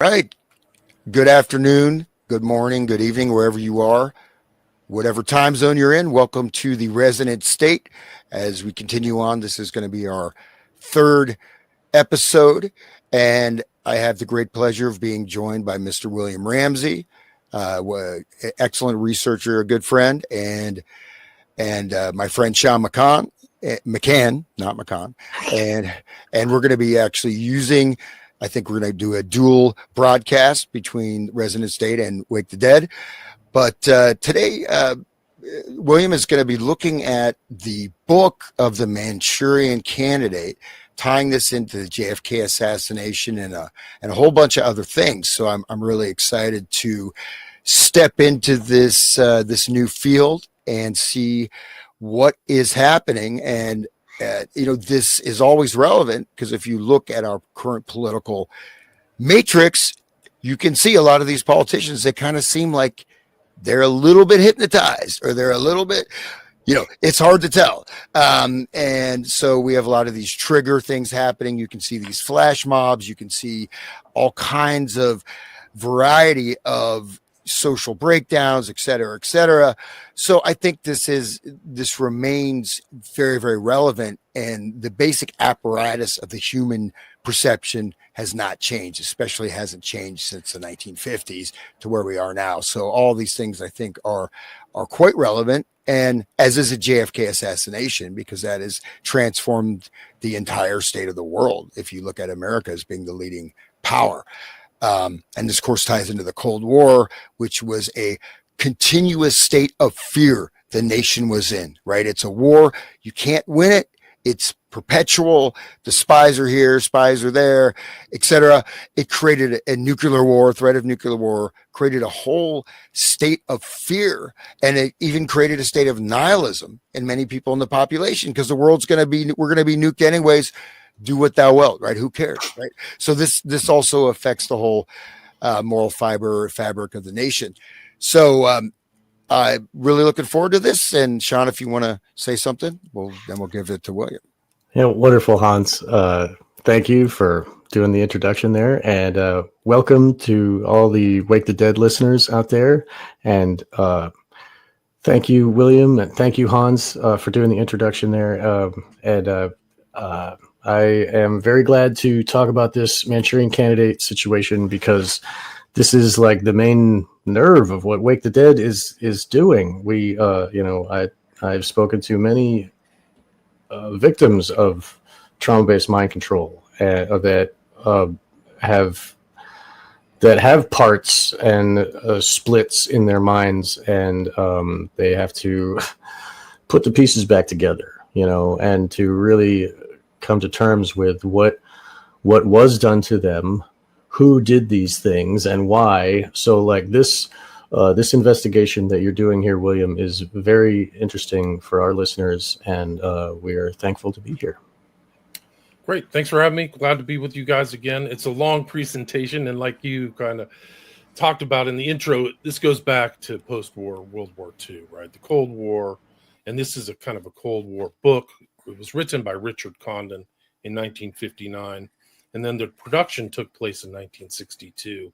Right. Good afternoon, good morning, good evening, wherever you are, whatever time zone you're in. Welcome to the Resonant State. As we continue on, this is going to be our third episode, and I have the great pleasure of being joined by Mr. William Ramsey, excellent researcher, a good friend, and my friend Sean McCann, not McCann, and and we're going to be actually using. I think we're going to do a dual broadcast between Resonant State and Wake the Dead. But today, William is going to be looking at the book of the Manchurian Candidate, tying this into the JFK assassination and a whole bunch of other things. So I'm really excited to step into this new field and see what is happening. And this is always relevant because if you look at our current political matrix, you can see a lot of these politicians that kind of seem like they're a little bit hypnotized or they're a little bit, it's hard to tell. And so we have a lot of these trigger things happening. You can see these flash mobs. You can see all kinds of variety of social breakdowns, et cetera, et cetera. So I think this remains very, very relevant, and the basic apparatus of the human perception has not changed, especially hasn't changed since the 1950s to where we are now. So all these things I think are quite relevant, and as is a JFK assassination, because that has transformed the entire state of the world. If you look at America as being the leading power. And this, of course, ties into the Cold War, which was a continuous state of fear the nation was in, right? It's a war. You can't win it. It's perpetual. The spies are here, spies are there, etc. It created a nuclear war, threat of nuclear war, created a whole state of fear. And it even created a state of nihilism in many people in the population, because we're going to be nuked anyways. Do what thou wilt, right? Who cares, right? So this also affects the whole moral fabric of the nation. So I'm really looking forward to this. And Sean, if you want to say something, then we'll give it to William. Yeah, wonderful, Hans. Thank you for doing the introduction there, and welcome to all the Wake the Dead listeners out there. And thank you, William, and thank you, Hans, for doing the introduction there. I am very glad to talk about this Manchurian Candidate situation, because this is like the main nerve of what Wake the Dead is doing. I've spoken to many victims of trauma-based mind control that have parts and splits in their minds, and they have to put the pieces back together, and to really come to terms with what was done to them, who did these things, and why. So like this investigation that you're doing here, William, is very interesting for our listeners, and we are thankful to be here. Great. Thanks for having me. Glad to be with you guys again. It's a long presentation, and like you kind of talked about in the intro, this goes back to post-war World War II, right? The Cold War, and this is a kind of a Cold War book. It was written by Richard Condon in 1959, and then the production took place in 1962.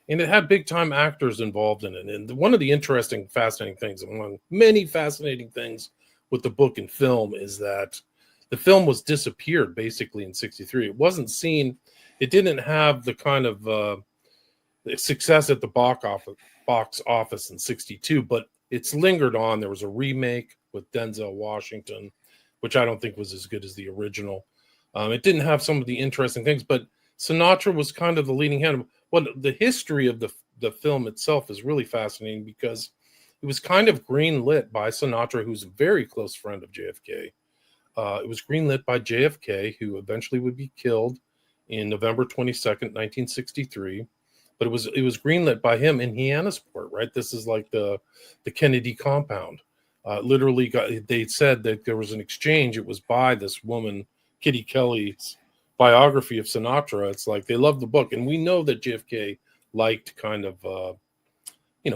And it had big-time actors involved in it. And one of the interesting, fascinating things, among many fascinating things with the book and film, is that the film was disappeared basically in 63. It wasn't seen. It didn't have the kind of success at the box office in 62, but it's lingered on. There was a remake with Denzel Washington, which I don't think was as good as the original. It didn't have some of the interesting things, but Sinatra was kind of the leading hand. Well, the history of the film itself is really fascinating, because it was kind of greenlit by Sinatra, who's a very close friend of JFK. It was greenlit by JFK, who eventually would be killed in November 22nd, 1963. But it was greenlit by him in Hyannisport, right? This is like the Kennedy compound. They said that there was an exchange. It was by this woman, Kitty Kelly's biography of Sinatra. It's like they loved the book. And we know that JFK liked kind of,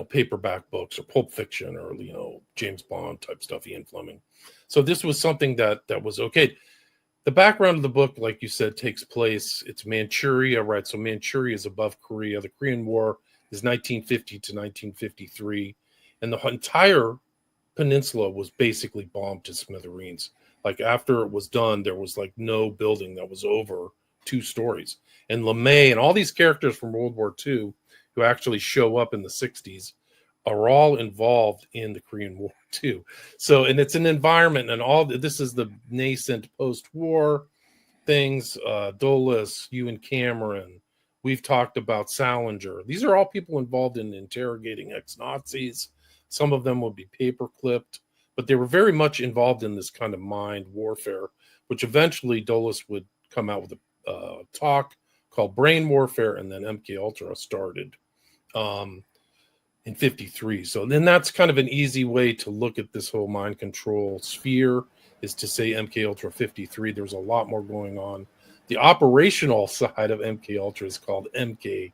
paperback books or Pulp Fiction or, James Bond type stuff, Ian Fleming. So this was something that was okay. the background of the book, like you said, takes place, it's Manchuria, right? So Manchuria is above Korea. The Korean War is 1950 to 1953. And the entire peninsula was basically bombed to smithereens. Like after it was done, there was like no building that was over 2 stories. And LeMay and all these characters from World War II who actually show up in the 60s are all involved in the Korean War too. So, and it's an environment, and all this is the nascent post-war things. Dulles, Ewan Cameron, we've talked about Salinger. These are all people involved in interrogating ex-Nazis. Some of them will be paper clipped, but they were very much involved in this kind of mind warfare, which eventually Dulles would come out with a talk called Brain Warfare, and then MK Ultra started in 53. So then that's kind of an easy way to look at this whole mind control sphere, is to say MK Ultra 53. There's a lot more going on. The operational side of MK Ultra is called MK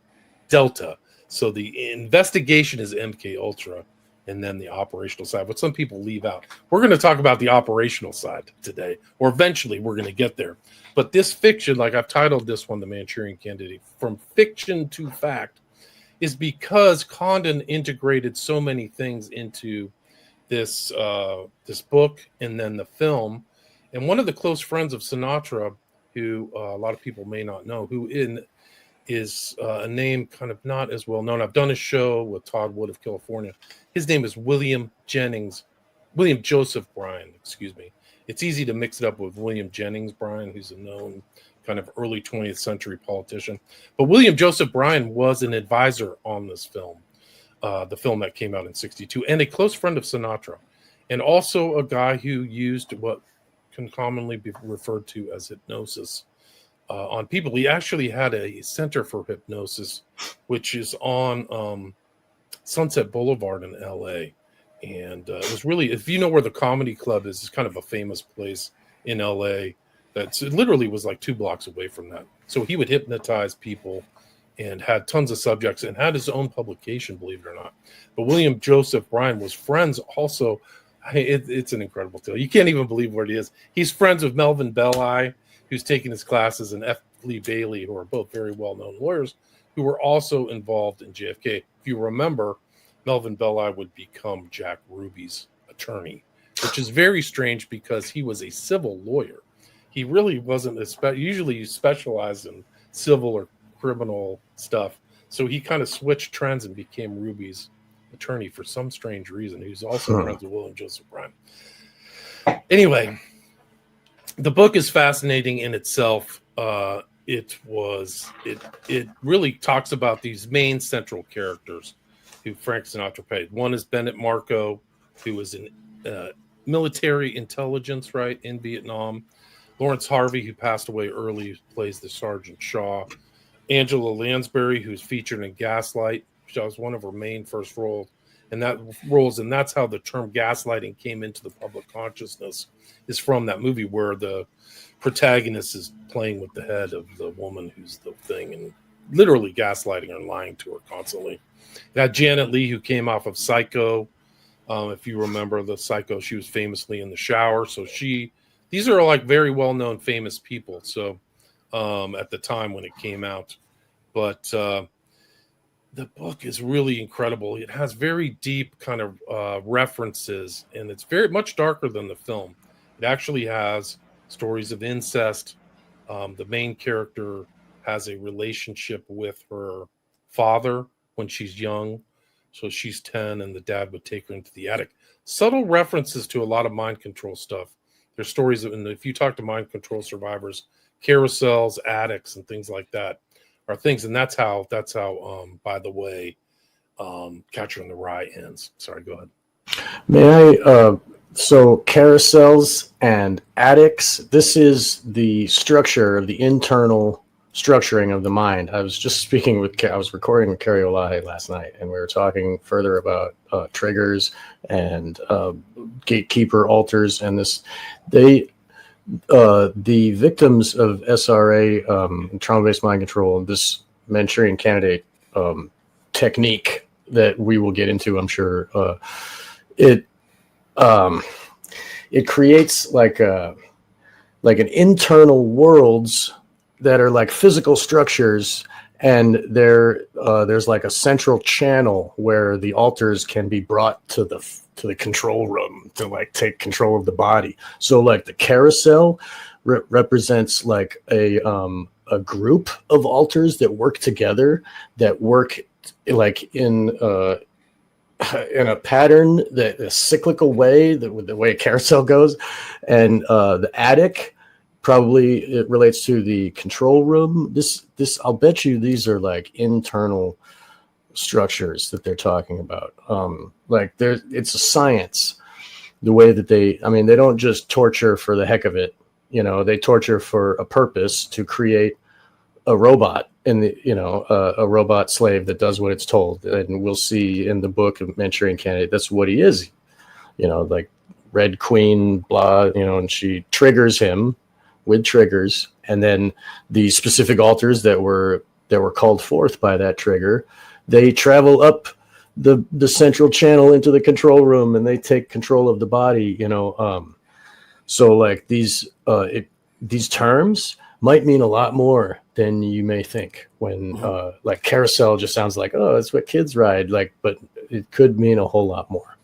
Delta. So the investigation is MK Ultra, and then the operational side, but some people leave out. We're going to talk about the operational side today, or eventually we're going to get there. But this fiction, like I've titled this one, The Manchurian Candidate, From Fiction to Fact, is because Condon integrated so many things into this this book and then the film. And one of the close friends of Sinatra, who a lot of people may not know, who is a name kind of not as well known. I've done a show with Todd Wood of California. His name is William Joseph Bryan, excuse me. It's easy to mix it up with William Jennings Bryan, who's a known kind of early 20th century politician. But William Joseph Bryan was an advisor on this film, the film that came out in 62, and a close friend of Sinatra, and also a guy who used what can commonly be referred to as hypnosis on people. He actually had a center for hypnosis, which is on Sunset Boulevard in LA. And it was really, if you know where the Comedy Club is, it's kind of a famous place in LA. It literally was like 2 blocks away from that. So he would hypnotize people and had tons of subjects and had his own publication, believe it or not. But William Joseph Bryan was friends also. It's an incredible tale. You can't even believe where he is. He's friends with Melvin Belli, who's taking his classes, and F. Lee Bailey, who are both very well-known lawyers, who were also involved in JFK. If you remember, Melvin Belli would become Jack Ruby's attorney, which is very strange because he was a civil lawyer. He really wasn't usually specialized in civil or criminal stuff. So he kind of switched trends and became Ruby's attorney for some strange reason. He was also friends with William Joseph Bryan. Anyway, the book is fascinating in itself. It really talks about these main central characters who Frank Sinatra played. One is Bennett Marco, who was in military intelligence, right, in Vietnam. Lawrence Harvey, who passed away early, plays the Sergeant Shaw. Angela Lansbury, who's featured in Gaslight, which was one of her main first roles, and that's how the term gaslighting came into the public consciousness, is from that movie where the protagonist is playing with the head of the woman who's the thing and literally gaslighting her and lying to her constantly. That Janet Leigh, who came off of Psycho, if you remember the Psycho, she was famously in the shower. So these are like very well-known famous people. So at the time when it came out, but the book is really incredible. It has very deep kind of references, and it's very much darker than the film. It actually has stories of incest. The main character has a relationship with her father when she's young. So she's 10 and the dad would take her into the attic. Subtle references to a lot of mind control stuff. There's stories of, and if you talk to mind control survivors, carousels, attics, and things like that are things. And that's how by the way, Catcher in the Rye ends. Sorry, go ahead. May I, so carousels and attics, this is the structure of the internal structuring of the mind. I was just I was recording with Carrie Olahe last night, and we were talking further about triggers and gatekeeper altars, and the victims of SRA, trauma-based mind control, this Manchurian Candidate technique that we will get into, I'm sure, it creates like like an internal worlds that are like physical structures, and there's like a central channel where the alters can be brought to the control room to like take control of the body. So like the carousel represents like a group of alters that work together, that work like in a pattern, that a cyclical way, the way a carousel goes. And the attic, probably it relates to the control room. This I'll bet you these are like internal structures that they're talking about. Like it's a science, the way that they don't just torture for the heck of it. They torture for a purpose, to create a robot, and a robot slave that does what it's told. And we'll see in the book of Manchurian Candidate, that's what he is. Like Red Queen, blah, and she triggers him with triggers, and then the specific alters that were called forth by that trigger, they travel up the central channel into the control room, and they take control of the body. So like these terms might mean a lot more than you may think. When like carousel just sounds like, oh, that's what kids ride, like, but it could mean a whole lot more.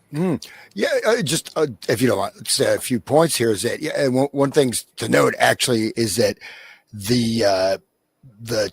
Yeah, just if you don't want, say a few points here, is that one thing to note actually is that the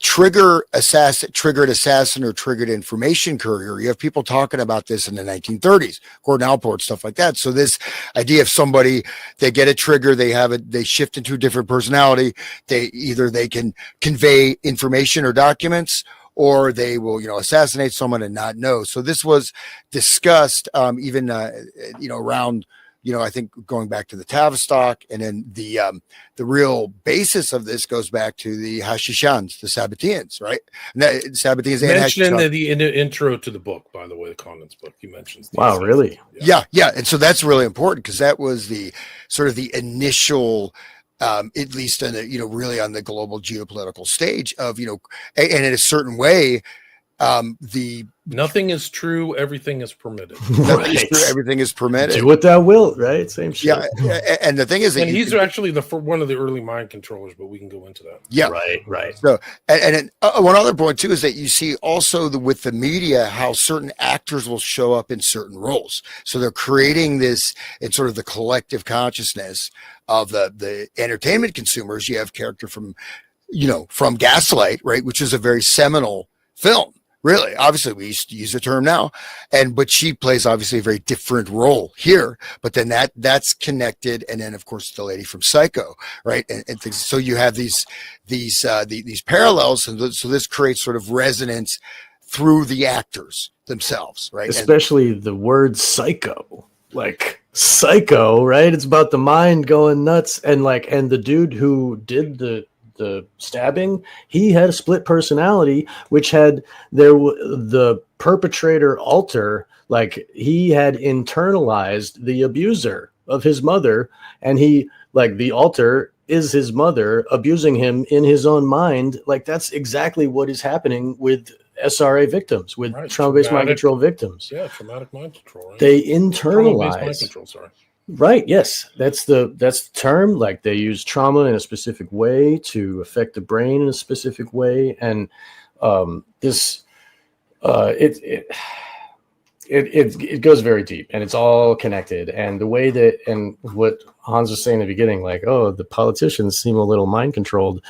triggered assassin or triggered information courier. You have people talking about this in the 1930s, Gordon Allport, stuff like that. So this idea of somebody, they get a trigger, they shift into a different personality. They can convey information or documents, or they will, assassinate someone and not know. So this was discussed, even, around, I think going back to the Tavistock, and then the real basis of this goes back to the Hashishans, the Sabbateans, right? And Sabbateans mentioned in the intro to the book, by the way, the Condon's book. He mentions. Wow, really? Yeah. And so that's really important, because that was the sort of the initial, at least in really on the global geopolitical stage of, and in a certain way, nothing is true, everything is permitted. Right. Everything is permitted. Do what thou wilt, right? Same shit. Yeah, and the thing is, and he's actually one of the early mind controllers, but we can go into that. Yeah, right. So, and one other point too is that you see also with the media how certain actors will show up in certain roles. So they're creating this in sort of the collective consciousness of the entertainment consumers. You have character from Gaslight, right, which is a very seminal film. Really, obviously, we used to use the term now, but she plays obviously a very different role here. But then that's connected, and then of course the lady from Psycho, right? And things. So you have these parallels, and so this creates sort of resonance through the actors themselves, right? Especially the word psycho, like psycho, right? It's about the mind going nuts, and the dude who did the stabbing, he had a split personality, which had the perpetrator alter, like he had internalized the abuser of his mother, and he, like, the alter is his mother abusing him in his own mind. Like that's exactly what is happening with SRA victims, with trauma-based mind control victims. Yeah, traumatic mind control. Right? They internalize mind control, sorry. Right. Yes, that's the term. Like they use trauma in a specific way to affect the brain in a specific way, and it goes very deep, and it's all connected. And the way that, and what Hans was saying in the beginning, like, oh, the politicians seem a little mind controlled.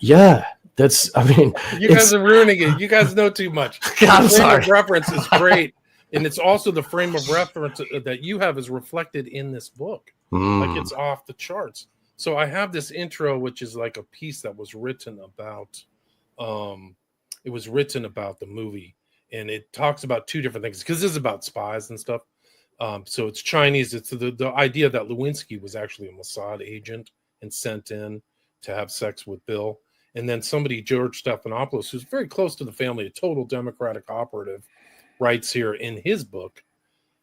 Yeah, that's. I mean, you guys are ruining it. You guys know too much. I'm sorry. Reference is great. And it's also the frame of reference that you have is reflected in this book. Like it's off the charts. So I have this intro, which is like a piece that was written about, it was written about the movie. And it talks about two different things, because this is about spies and stuff. So it's Chinese. It's the idea that Lewinsky was actually a Mossad agent and sent in to have sex with Bill. And then somebody, George Stephanopoulos, who's very close to the family, a total Democratic operative, writes here in his book,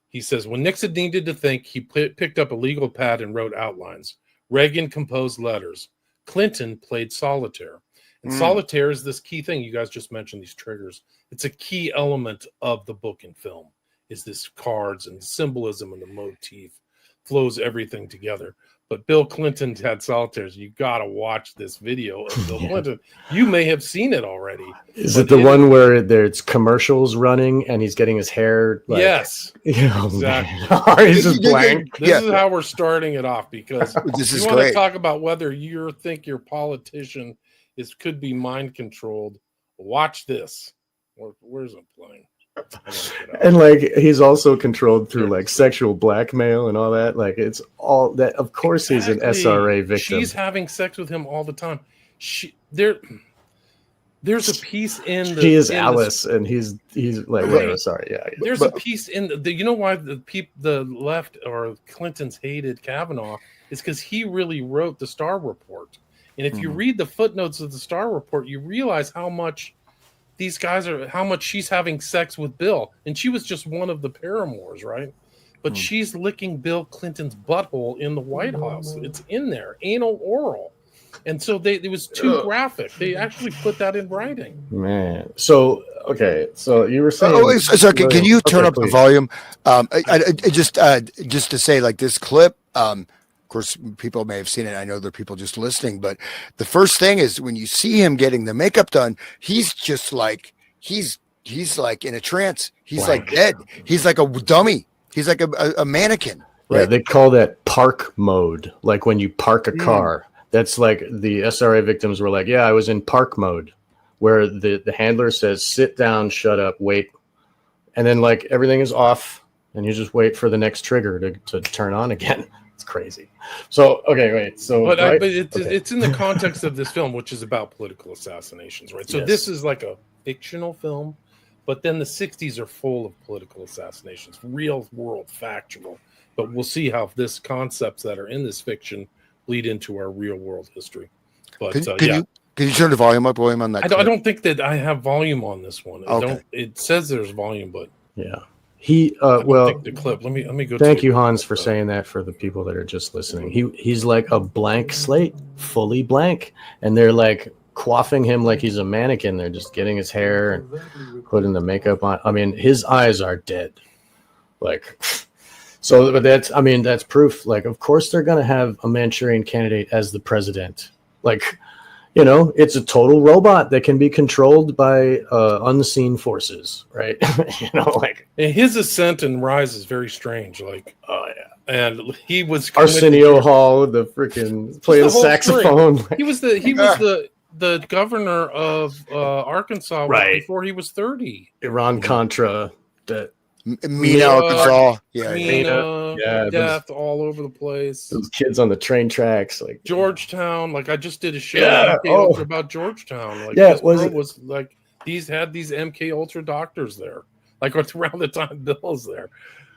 he says, when Nixon needed to think, he picked up a legal pad and wrote outlines. Reagan composed letters. Clinton played solitaire. And solitaire is this key thing. You guys just mentioned these triggers. It's a key element of the book and film, is this cards and the symbolism and the motif flows everything together. but Bill Clinton had solitaires. You got to watch this video of Bill Clinton. You may have seen it already. Is it the one where there's commercials running and he's getting his hair? Like, yes, exactly. He's just blank. This is how we're starting it off, because this is you want great. to talk about whether you think your politician could be mind controlled. Watch this. Where's it playing? And like he's also controlled through like sexual blackmail and all that. Like it's all that. Of course, he's an SRA victim. She's having sex with him all the time. There's a piece in the. She is Alice, and he's like, right. Sorry, yeah. There's a piece in the. You know why the left or Clintons hated Kavanaugh is because he really wrote the Starr Report, and if you read the footnotes of the Starr Report, you realize how much she's having sex with Bill, and she was just one of the paramours, right? But she's licking Bill Clinton's butthole in the White House. It's in there, anal oral. And so it was too graphic. They actually put that in writing. Man. So, okay. So you were saying... sorry, can you turn up the volume? Just to say, like, this clip, of course, people may have seen it. I know there are people just listening, but the first thing is when you see him getting the makeup done, he's just like, he's like in a trance. He's like dead. He's like a dummy. He's like a mannequin. Right? Yeah, they call that park mode. Like when you park a car. That's like the SRA victims were like, yeah, I was in park mode, where the handler says, sit down, shut up, wait. And then like everything is off and you just wait for the next trigger to turn on again. It's crazy. So, okay, wait. So, but it's in the context of this film, which is about political assassinations, right? So this is like a fictional film, but then the 60s are full of political assassinations, real world, factual. But we'll see how this concepts that are in this fiction lead into our real world history. But can you turn the volume up, William, on that? I don't think that I have volume on this one. Okay. It says there's volume, but yeah. The clip. Let me go. Thank you, Hans, for saying that for the people that are just listening. He's like a blank slate, fully blank, and they're like coiffing him like he's a mannequin. They're just getting his hair and putting the makeup on. I mean, his eyes are dead. Like, so, but that's proof. Like, of course, they're gonna have a Manchurian candidate as the president. Like, you know, it's a total robot that can be controlled by unseen forces, right? You know, like, and his ascent and rise is very strange. Like, oh yeah, and he was Arsenio Hall, the freaking play the saxophone. He was the governor of Arkansas before he was 30. Iran Contra, that Mena, Arkansas, death all over the place. Those kids on the train tracks, like Georgetown. Like I just did a show about Georgetown. Like was like had these MK Ultra doctors there. Like around the time Bill's there.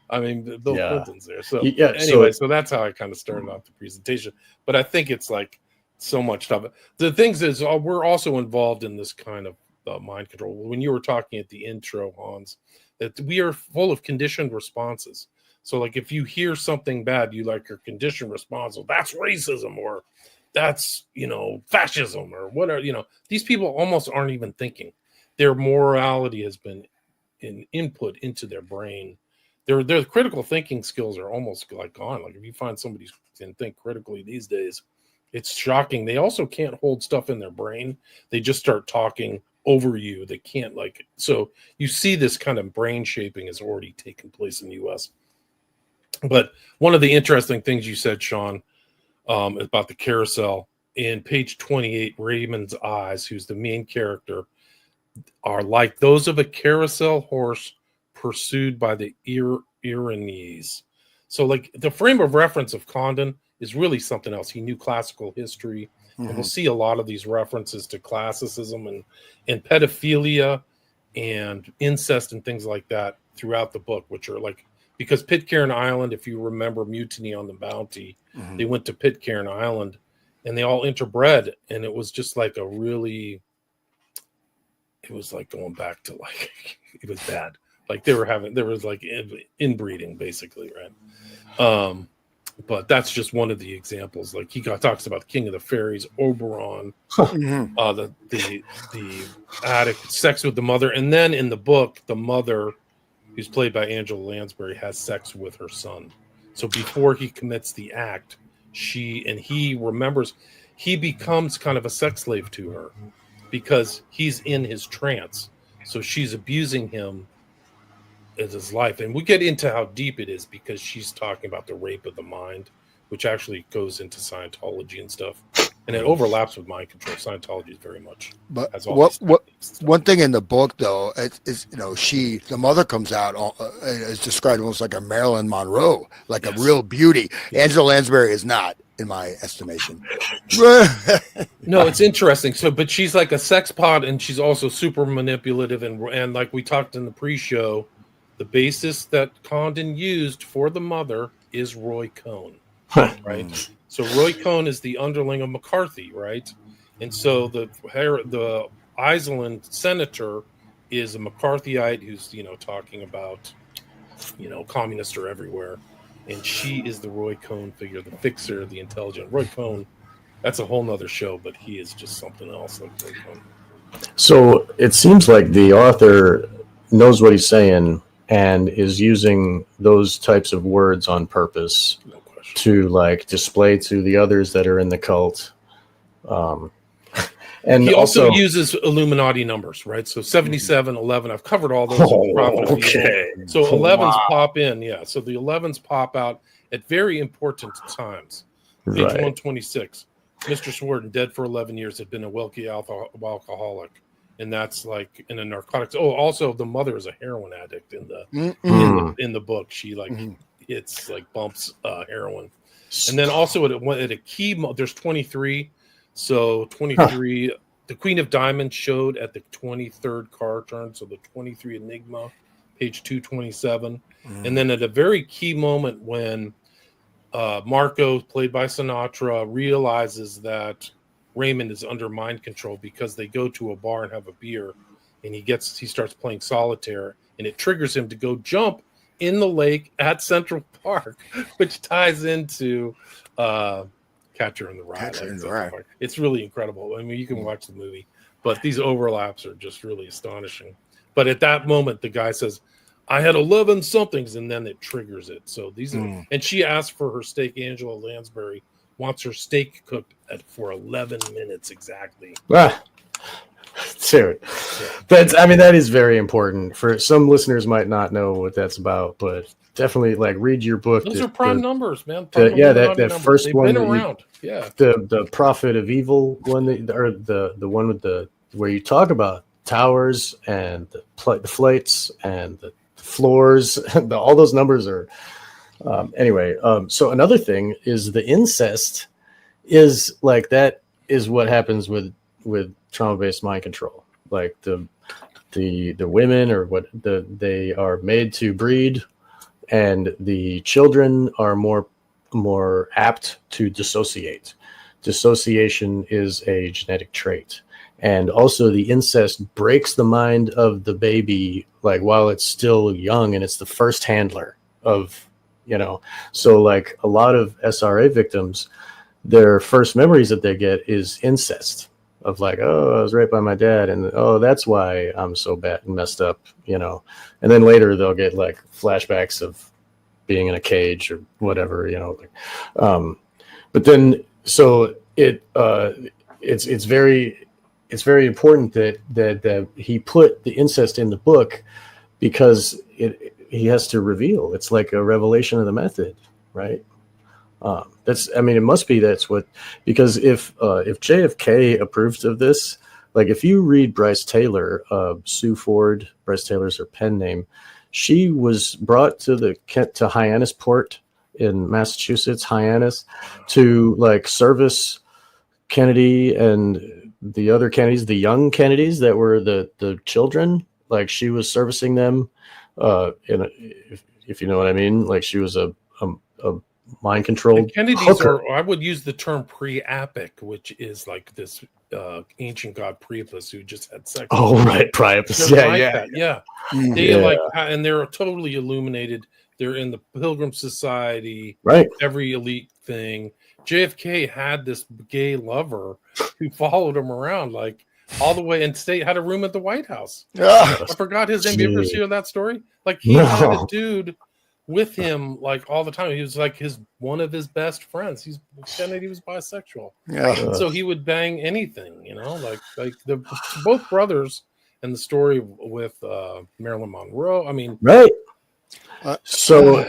I mean, Bill Clinton's there. So anyway, so that's how I kind of started off the presentation. But I think it's like so much stuff. The things is we're also involved in this kind of mind control. When you were talking at the intro, Hans, that we are full of conditioned responses. So like if you hear something bad, you like your conditioned response. Well, that's racism, or that's, fascism, or whatever. These people almost aren't even thinking. Their morality has been input into their brain. Their critical thinking skills are almost like gone. Like if you find somebody who can think critically these days, it's shocking. They also can't hold stuff in their brain. They just start talking over you. They can't so you see this kind of brain shaping has already taken place in the US. But one of the interesting things you said, Sean, about the carousel in page 28, Raymond's eyes, who's the main character, are like those of a carousel horse pursued by the Iranese. So like the frame of reference of Condon is really something else. He knew classical history. And we'll see a lot of these references to classicism and pedophilia and incest and things like that throughout the book, which are like, because Pitcairn Island, if you remember Mutiny on the Bounty, they went to Pitcairn Island and they all interbred. And it was just like it was like going back to it was bad. Like there was like inbreeding basically, right? But that's just one of the examples. Like he talks about the King of the Fairies, Oberon, the addict, sex with the mother, and then in the book, the mother, who's played by Angela Lansbury, has sex with her son. So before he commits the act, he remembers, he becomes kind of a sex slave to her because he's in his trance. So she's abusing him as his life. And we get into how deep it is because she's talking about the rape of the mind, which actually goes into Scientology and stuff. And it overlaps with mind control. Scientology is very much. But has all these what techniques and stuff. one thing in the book though is the mother comes out is described almost like a Marilyn Monroe, like a real beauty. Angela Lansbury is not, in my estimation. No, it's interesting. So, but she's like a sex pot, and she's also super manipulative, and like we talked in the pre-show, the basis that Condon used for the mother is Roy Cohn, right? So Roy Cohn is the underling of McCarthy, right? And so the Iceland senator is a McCarthyite who's, talking about, communists are everywhere. And she is the Roy Cohn figure, the fixer, the intelligent. Roy Cohn, that's a whole nother show, but he is just something else like Roy Cohn. So it seems like the author knows what he's saying and is using those types of words on purpose to like display to the others that are in the cult. And he also uses Illuminati numbers, right? So 77, 11, I've covered all those. Okay. So 11s pop in, yeah. So the 11s pop out at very important times. Page 126. Mr. Swarton, dead for 11 years, had been a wealthy alcoholic. And that's like in a narcotics. Oh, also the mother is a heroin addict in the book. She it's like bumps heroin. And then also at a key, there's 23. So 23, the Queen of Diamonds showed at the 23rd card turn. So the 23 Enigma, page 227. And then at a very key moment when Marco, played by Sinatra, realizes that Raymond is under mind control because they go to a bar and have a beer, and he starts playing solitaire, and it triggers him to go jump in the lake at Central Park, which ties into Catcher in the Rye. It's really incredible. I mean, you can watch the movie, but these overlaps are just really astonishing. But at that moment, the guy says, I had 11 somethings, and then it triggers it. So these are, and she asked for her steak. Angela Lansbury wants her steak cooked for 11 minutes exactly. Dude, that is very important. For some listeners might not know what that's about, but definitely read your book. Those are prime numbers, man. That first They've one been around. The Prophet of Evil one, or the one with where you talk about towers and the flights and the floors. All those numbers are. Anyway, so another thing is the incest is that is what happens with trauma-based mind control. Like the women they are made to breed, and the children are more apt to dissociate. Dissociation is a genetic trait. And also the incest breaks the mind of the baby while it's still young, and it's the first handler of so a lot of SRA victims, their first memories that they get is incest of I was raped by my dad, and that's why I'm so bad and messed up, and then later they'll get flashbacks of being in a cage or whatever, but then so it's very important that he put the incest in the book, because he has to reveal. It's like a revelation of the method, right? It must be because if JFK approved of this, if you read Bryce Taylor, Sue Ford, Bryce Taylor's her pen name, she was brought to Hyannisport in Massachusetts, Hyannis, to service Kennedy and the other Kennedys, the young Kennedys that were the children. She was servicing them, if you know what I mean. She was a mind controlled. Kennedys I would use the term pre-apic, which is this ancient god Priapus who just had sex. Oh, right, Priapus. Yeah. They and they're totally illuminated. They're in the Pilgrim Society, right? Every elite thing. JFK had this gay lover who followed him around all the way, and had a room at the White House. I forgot his name. You ever hear that story? He had a dude with him like all the time. He was like one of his best friends. Kennedy was bisexual. Yeah. And so he would bang anything, like the both brothers, and the story with Marilyn Monroe. I mean, Right. So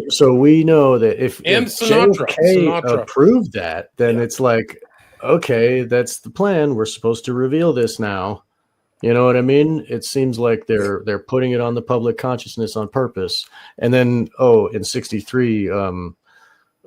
So we know that if Sinatra JFK approved that, then it's like, okay, that's the plan. We're supposed to reveal this now. You know what I mean? It seems like they're putting it on the public consciousness on purpose. And then, in '63,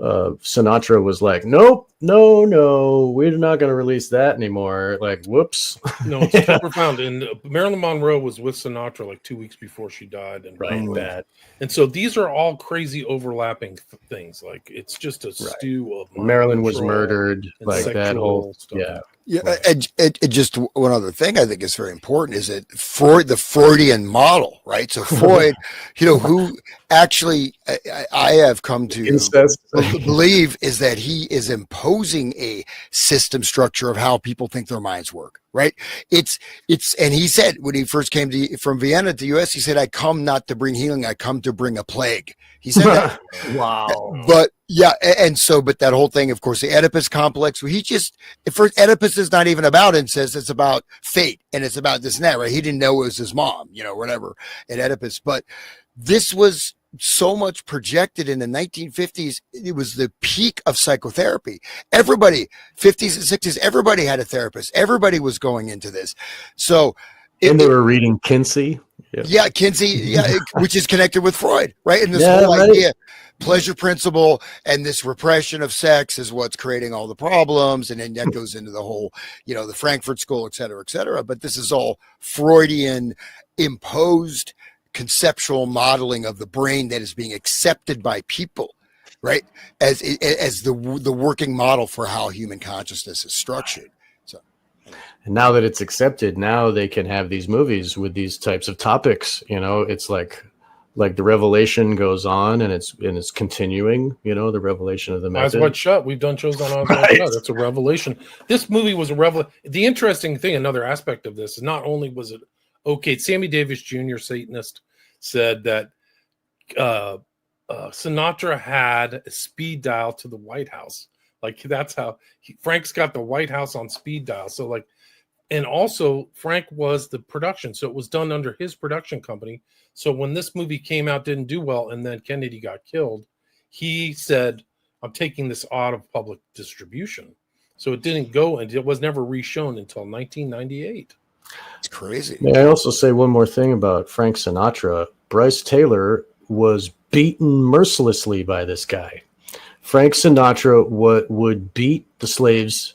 Sinatra was like, nope, no, we're not going to release that anymore. Like, whoops. No, it's too profound. And Marilyn Monroe was with Sinatra like 2 weeks before she died. And that. And so these are all crazy overlapping things. Like, it's just a stew of Marilyn was murdered, like that whole stuff. Yeah, it just one other thing I think is very important is that the Freudian model, right? So Freud, who actually I have come to believe is that he is imposing a system structure of how people think their minds work, right? It's and he said when he first came from Vienna to the U.S., he said, "I come not to bring healing, I come to bring a plague." He said that. Wow. But yeah, but that whole thing, of course, the Oedipus complex, first Oedipus is not even about incest, it's about fate, and it's about this and that, right? He didn't know it was his mom, whatever, at Oedipus. But this was so much projected in the 1950s. It was the peak of psychotherapy. Everybody, 50s and 60s, everybody had a therapist. Everybody was going into this. So they were reading Kinsey. Yeah, Kinsey, which is connected with Freud, right? And this whole idea, pleasure principle, and this repression of sex is what's creating all the problems. And then that goes into the whole, the Frankfurt School, et cetera. But this is all Freudian imposed conceptual modeling of the brain that is being accepted by people, right? As the working model for how human consciousness is structured. And now that it's accepted, now they can have these movies with these types of topics. It's like the revelation goes on, and it's continuing. The revelation of the method. Eyes Wide Shut. We've done shows on Eyes Wide Shut. That's a revelation. This movie was a revelation. The interesting thing, another aspect of this, is not only was it okay. Sammy Davis Jr., Satanist, said that Sinatra had a speed dial to the White House. Like, that's how Frank's got the White House on speed dial. So like. And also, Frank was the production, so it was done under his production company. So when this movie came out, didn't do well, and then Kennedy got killed, he said, "I'm taking this out of public distribution." So it didn't go, and it was never reshown until 1998. It's crazy. May I also say one more thing about Frank Sinatra? Bryce Taylor was beaten mercilessly by this guy. Frank Sinatra would beat the slaves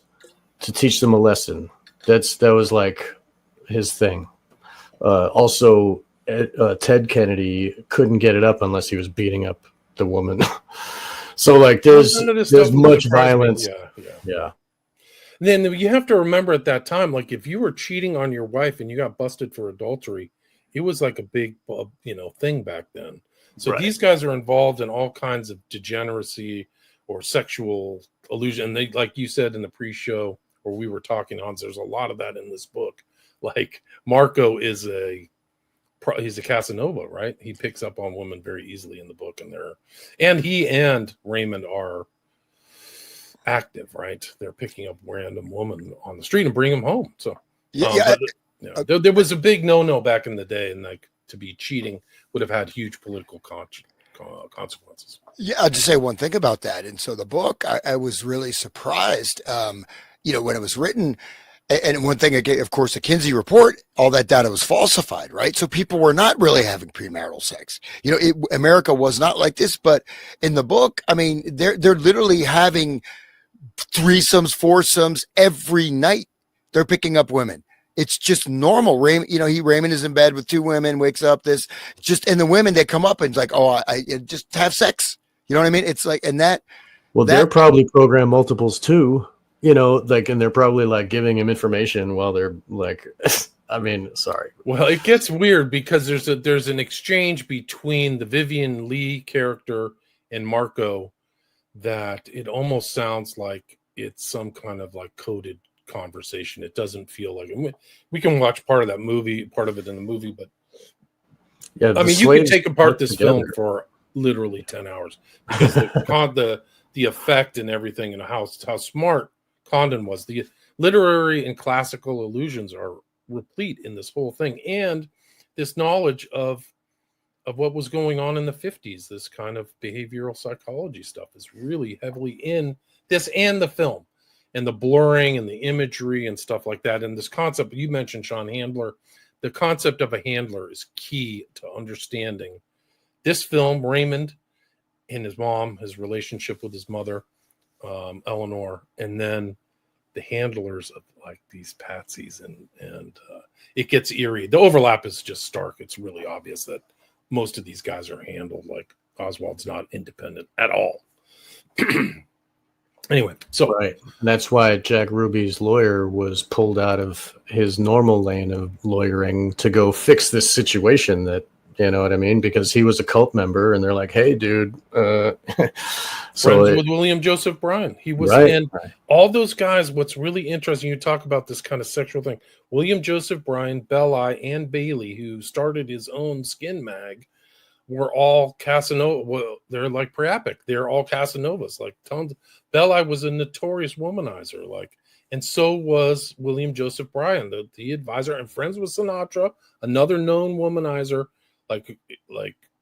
to teach them a lesson. That was like his thing. Also, Ted Kennedy couldn't get it up unless he was beating up the woman. So like there's much violence. Yeah. Then you have to remember at that time, like if you were cheating on your wife and you got busted for adultery, it was like a big thing back then. So these guys are involved in all kinds of degeneracy or sexual illusion. And they, like you said in the pre-show, or we were talking, Hans, there's a lot of that in this book. Like Marco he's a Casanova, right? He picks up on women very easily in the book, and he and Raymond are active, right? They're picking up random women on the street and bring them home. So there was a big no back in the day, and like to be cheating would have had huge political consequences. Yeah, I'll just say one thing about that. And so the book, I was really surprised. When it was written, and one thing, of course, the Kinsey report, all that data was falsified, right? So people were not really having premarital sex. America was not like this, but in the book, I mean, they're literally having threesomes, foursomes every night. They're picking up women. It's just normal. Raymond is in bed with two women, wakes up, and the women, they come up and it's like, oh, I just have sex. You know what I mean? It's like, and that. Well, they're probably program multiples too. And they're probably like giving him information while they're like, I mean, sorry. Well, it gets weird because there's an exchange between the Vivian Lee character and Marco that it almost sounds like it's some kind of like coded conversation. It doesn't feel like it. We can watch part of it in the movie, but yeah, I mean, you can take apart this film for literally 10 hours because the effect and everything, and how smart Condon was. The literary and classical allusions are replete in this whole thing, and this knowledge of what was going on in the 50s. This kind of behavioral psychology stuff is really heavily in this and the film, and the blurring and the imagery and stuff like that. And this concept you mentioned, Sean, handler, the concept of a handler is key to understanding this film. Raymond and his mom, his relationship with his mother, Eleanor, and then the handlers of like these patsies, and it gets eerie. The overlap is just stark. It's really obvious that most of these guys are handled. Like Oswald's not independent at all. Anyway, so right. That's why Jack Ruby's lawyer was pulled out of his normal lane of lawyering to go fix this situation. That, you know what I mean? Because he was a cult member, and they're like, "Hey, dude." Friends with William Joseph Bryan. He was in all those guys. What's really interesting, you talk about this kind of sexual thing. William Joseph Bryan, Belli, and Bailey, who started his own skin mag, were all Casanova. Well, they're like Priapic. They're all Casanovas. Like tons. Belli was a notorious womanizer. Like, and so was William Joseph Bryan, the advisor, and friends with Sinatra, another known womanizer. Like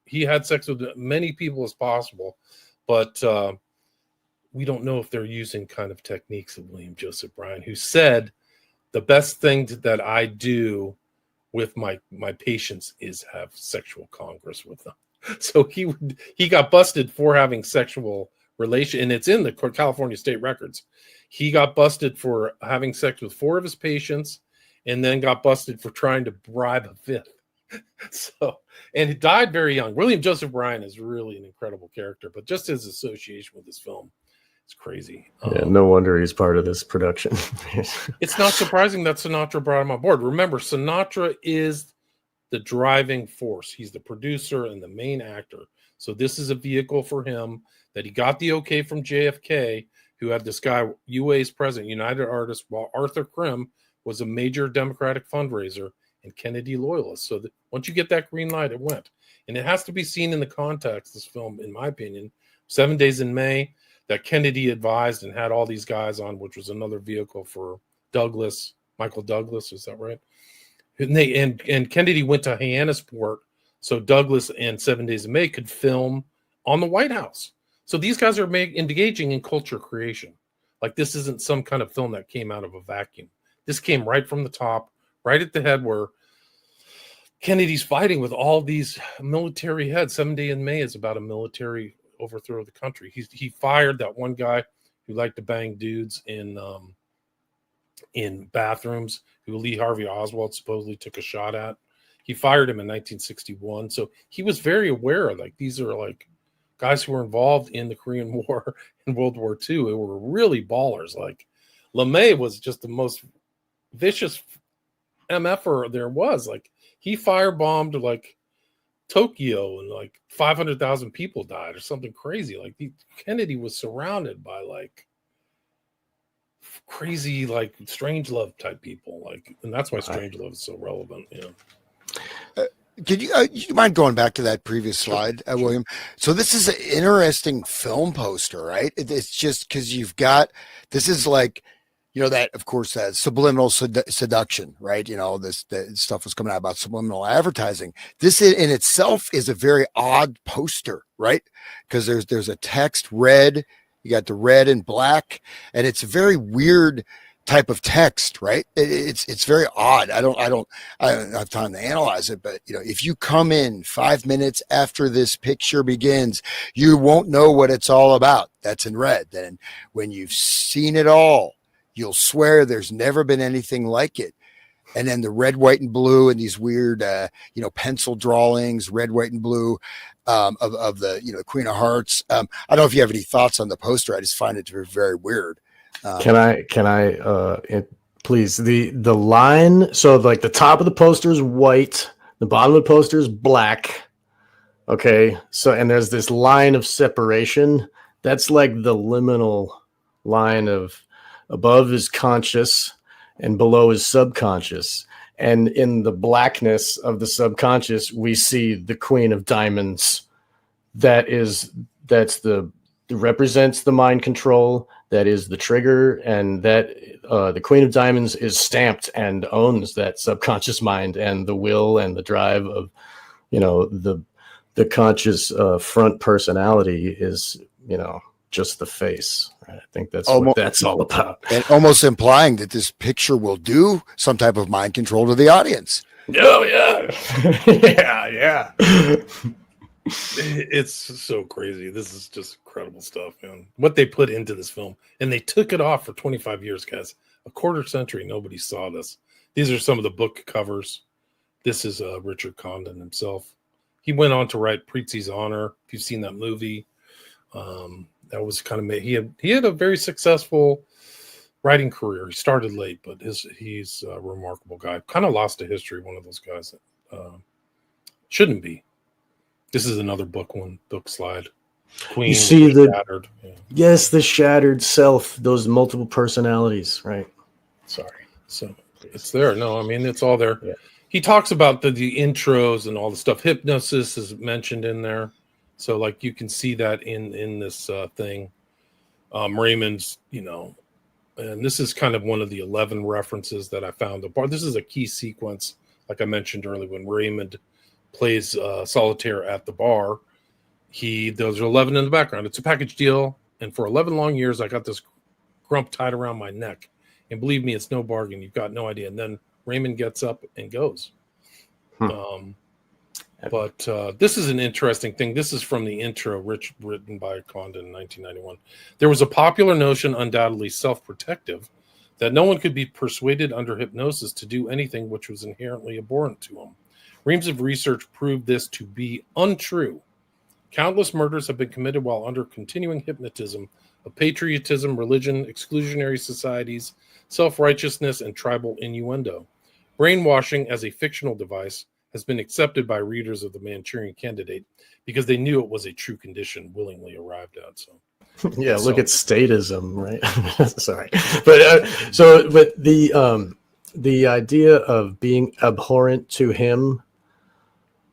he had sex with many people as possible, but we don't know if they're using kind of techniques of William Joseph Bryan, who said the best thing that I do with my patients is have sexual congress with them. So he got busted for having sexual relation, and it's in the California state records. He got busted for having sex with 4 of his patients, and then got busted for trying to bribe a 5th. So, and he died very young. William Joseph Bryan is really an incredible character, but just his association with this film, it's crazy. Yeah, no wonder he's part of this production. It's not surprising that Sinatra brought him on board. Remember, Sinatra is the driving force. He's the producer and the main actor. So this is a vehicle for him that he got the okay from JFK, who had this guy, UA's president, United Artists, while Arthur Krim was a major Democratic fundraiser and Kennedy loyalist. So that once you get that green light, it went. And it has to be seen in the context, this film, in my opinion, 7 Days in May, that Kennedy advised and had all these guys on, which was another vehicle for Douglas, Michael Douglas, is that right? And Kennedy went to Hyannisport so Douglas and 7 Days in May could film on the White House. So these guys are engaging in culture creation. Like, this isn't some kind of film that came out of a vacuum. This came right from the top, right at the head, where Kennedy's fighting with all these military heads. 7 Days in May is about a military overthrow of the country. He fired that one guy who liked to bang dudes in bathrooms, who Lee Harvey Oswald supposedly took a shot at. He fired him in 1961. So he was very aware of, like, these are like guys who were involved in the Korean War and World War II. Who were really ballers. Like, LeMay was just the most vicious MFer there was. Like, he firebombed like Tokyo, and like 500,000 people died or something crazy. Like, Kennedy was surrounded by like crazy, like Strangelove type people. Like, and that's why Strangelove is so relevant. Could you mind going back to that previous slide, William? So this is an interesting film poster, right? It's just because this is like, that, of course, that subliminal seduction, right? This stuff was coming out about subliminal advertising. This in itself is a very odd poster, right? Because there's a text red, you got the red and black, and it's a very weird type of text, right? It's very odd. I don't have time to analyze it, but if you come in 5 minutes after this picture begins, you won't know what it's all about. That's in red. Then when you've seen it all, you'll swear there's never been anything like it. And then the red, white, and blue, and these weird, pencil drawings, red, white, and blue, of the Queen of Hearts. I don't know if you have any thoughts on the poster. I just find it very, very weird. Can I please, the line, so like the top of the poster is white, the bottom of the poster is black. Okay. So, and there's this line of separation. That's like the liminal line of above is conscious and below is subconscious. And in the blackness of the subconscious, we see the Queen of Diamonds that's the represents the mind control. That is the trigger, and that the Queen of Diamonds is stamped and owns that subconscious mind and the will and the drive of, the conscious front personality is, just the face. Right? I think that's what that's all about. And almost implying that this picture will do some type of mind control to the audience. Oh yeah. yeah. It's so crazy. This is just incredible stuff, man. What they put into this film, and they took it off for 25 years, guys. A quarter century, nobody saw this. These are some of the book covers. This is Richard Condon himself. He went on to write Preetzi's Honor. If you've seen that movie, that was kind of he had a very successful writing career. He started late, but he's a remarkable guy. Kind of lost to history. One of those guys that shouldn't be. This is another book slide. Queen, you see the shattered. Yeah. Yes, the shattered self, those multiple personalities, right? Sorry. So it's there. No, I mean, it's all there. Yeah. He talks about the intros and all the stuff. Hypnosis is mentioned in there. So like you can see that in this thing. Raymond's, and this is kind of one of the 11 references that I found. This is a key sequence, like I mentioned earlier, when Raymond plays solitaire at the bar. Those are 11 in the background. It's a package deal, and for 11 long years I got this grump tied around my neck, and believe me, it's no bargain. You've got no idea. And then Raymond gets up and goes. But this is an interesting thing. This is from the intro, written by Condon in 1991. There was a popular notion, undoubtedly self-protective, that no one could be persuaded under hypnosis to do anything which was inherently abhorrent to him. Reams of research proved this to be untrue. Countless murders have been committed while under continuing hypnotism of patriotism, religion, exclusionary societies, self-righteousness, and tribal innuendo. Brainwashing as a fictional device has been accepted by readers of the Manchurian Candidate because they knew it was a true condition willingly arrived at. So, yeah, look at statism, right? Sorry, but the idea of being abhorrent to him.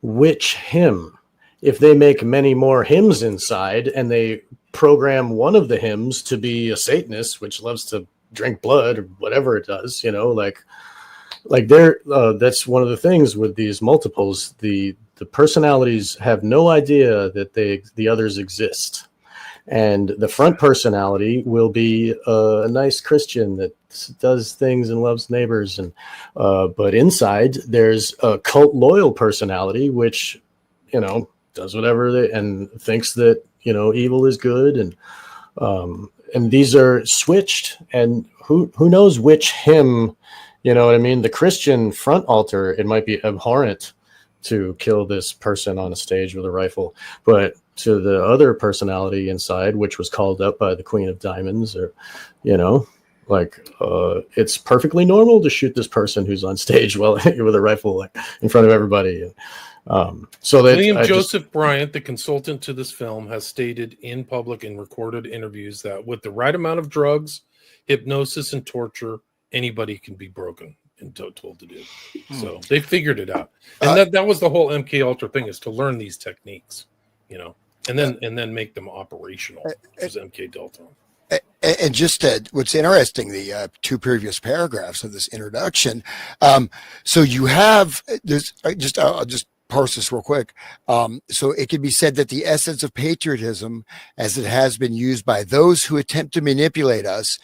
Which hymn? If they make many more hymns inside and they program one of the hymns to be a Satanist, which loves to drink blood or whatever it does, like they're that's one of the things with these multiples. The personalities have no idea that the others exist, and the front personality will be a nice Christian that does things and loves neighbors, and but inside there's a cult loyal personality which does whatever and thinks that evil is good, and these are switched, and who knows which hymn, what I mean. The Christian front altar, it might be abhorrent to kill this person on a stage with a rifle, but to the other personality inside, which was called up by the Queen of Diamonds, or it's perfectly normal to shoot this person who's on stage with a rifle in front of everybody. So that William Joseph Bryant, the consultant to this film, has stated in public and recorded interviews that with the right amount of drugs, hypnosis, and torture, anybody can be broken and told to do. So they figured it out, and that was the whole MK Ultra thing, is to learn these techniques, and then make them operational. Which is MK Delta. And just what's interesting, the two previous paragraphs of this introduction. So you have this. I'll just parse this real quick. So it can be said that the essence of patriotism, as it has been used by those who attempt to manipulate us,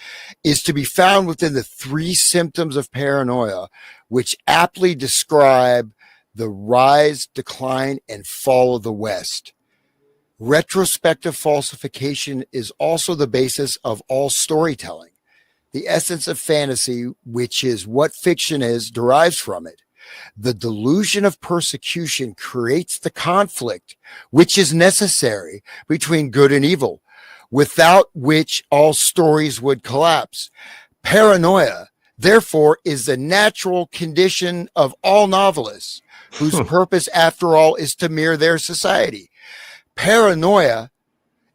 is to be found within the three symptoms of paranoia, which aptly describe the rise, decline, and fall of the West. Retrospective falsification is also the basis of all storytelling. The essence of fantasy, which is what fiction is, derives from it. The delusion of persecution creates the conflict which is necessary between good and evil, without which all stories would collapse. Paranoia, therefore, is the natural condition of all novelists, whose purpose, after all, is to mirror their society. Paranoia,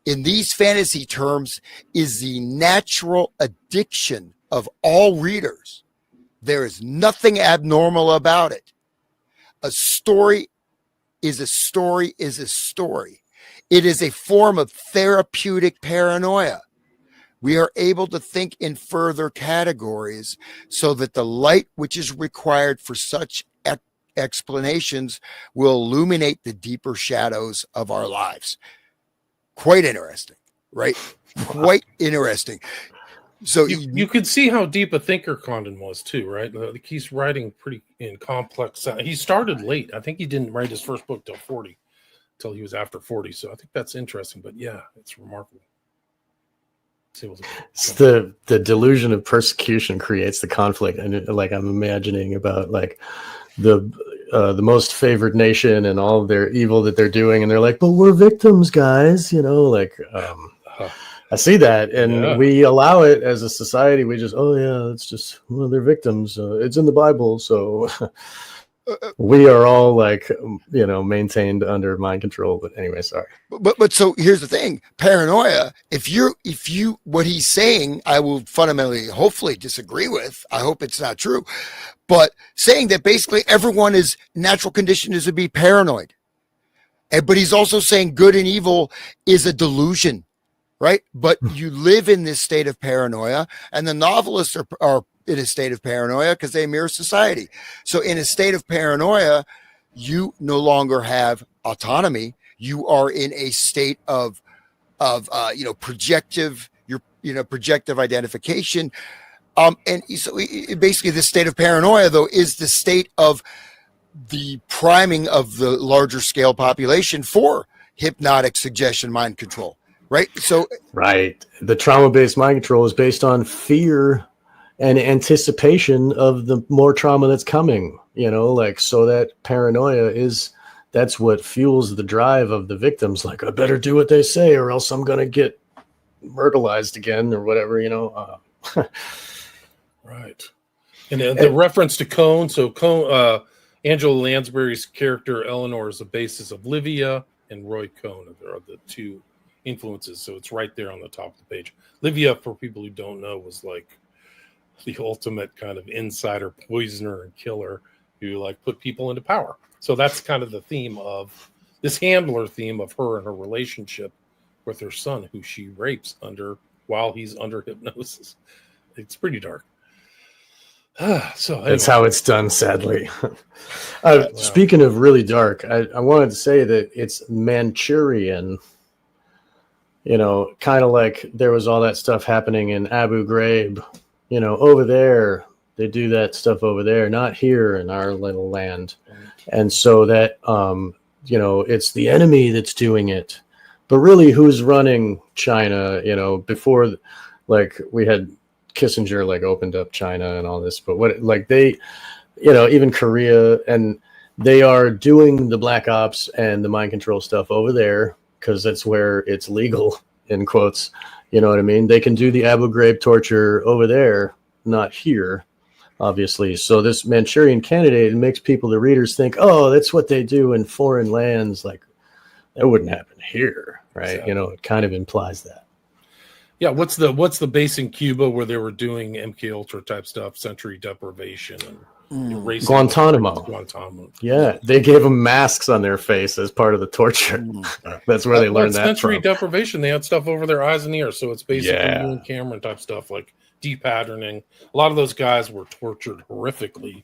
in these fantasy terms, is the natural addiction of all readers. There is nothing abnormal about it. A story is a story is a story. It is a form of therapeutic paranoia. We are able to think in further categories so that the light which is required for such explanations will illuminate the deeper shadows of our lives. Quite interesting, right? Quite interesting. So you could see how deep a thinker Condon was too, right? Like he's writing pretty in complex. He started late. I think he didn't write his first book till he was after 40. So I think that's interesting. But yeah, it's remarkable. It's the delusion of persecution creates the conflict, and like I'm imagining about like the most favored nation and all of their evil that they're doing, and they're like, but we're victims, guys, like I see that, and we allow it as a society. We just, it's just, well, they're victims, it's in the Bible, so we are all like, maintained under mind control. But anyway, sorry. But so here's the thing: paranoia. If you what he's saying, I will fundamentally, hopefully, disagree with. I hope it's not true, but saying that basically everyone's natural condition is to be paranoid, but he's also saying good and evil is a delusion, right? But you live in this state of paranoia, and the novelists are in a state of paranoia because they mirror society. So in a state of paranoia, you no longer have autonomy. You are in a state of projective identification. And so basically this state of paranoia, though, is the state of the priming of the larger scale population for hypnotic suggestion, mind control, right? So, right. The trauma-based mind control is based on fear and anticipation of the more trauma that's coming, so that paranoia that's what fuels the drive of the victims. Like, I better do what they say or else I'm going to get myrtleized again or whatever, Right. And the reference to Cone. So Cone, Angela Lansbury's character, Eleanor, is the basis of Livia and Roy Cohn. Are the two influences. So it's right there on the top of the page. Livia, for people who don't know, was like the ultimate kind of insider poisoner and killer who like put people into power. So that's kind of the theme of this Handler theme of her and her relationship with her son, who she rapes while he's under hypnosis. It's pretty dark. So anyway. That's how it's done, sadly. Speaking of really dark, I wanted to say that it's Manchurian. Kind of like there was all that stuff happening in Abu Ghraib. Over there, they do that stuff over there, not here in our little land. And so that, it's the enemy that's doing it. But really, who's running China? Before, like, we had Kissinger, like, opened up China and all this. But they, even Korea, and they are doing the black ops and the mind control stuff over there because that's where it's legal, in quotes. You know what I mean? They can do the Abu Ghraib torture over there, not here, obviously. So this Manchurian candidate makes the readers think, oh, that's what they do in foreign lands. Like, that wouldn't happen here, right? Exactly. It kind of implies that. Yeah, what's the base in Cuba where they were doing MK Ultra type stuff, sensory deprivation and Guantanamo. Yeah, they gave them masks on their face as part of the torture. That's where they learned that sensory from. Deprivation. They had stuff over their eyes and ears, so it's basically Ewan Cameron type stuff like depatterning. A lot of those guys were tortured horrifically,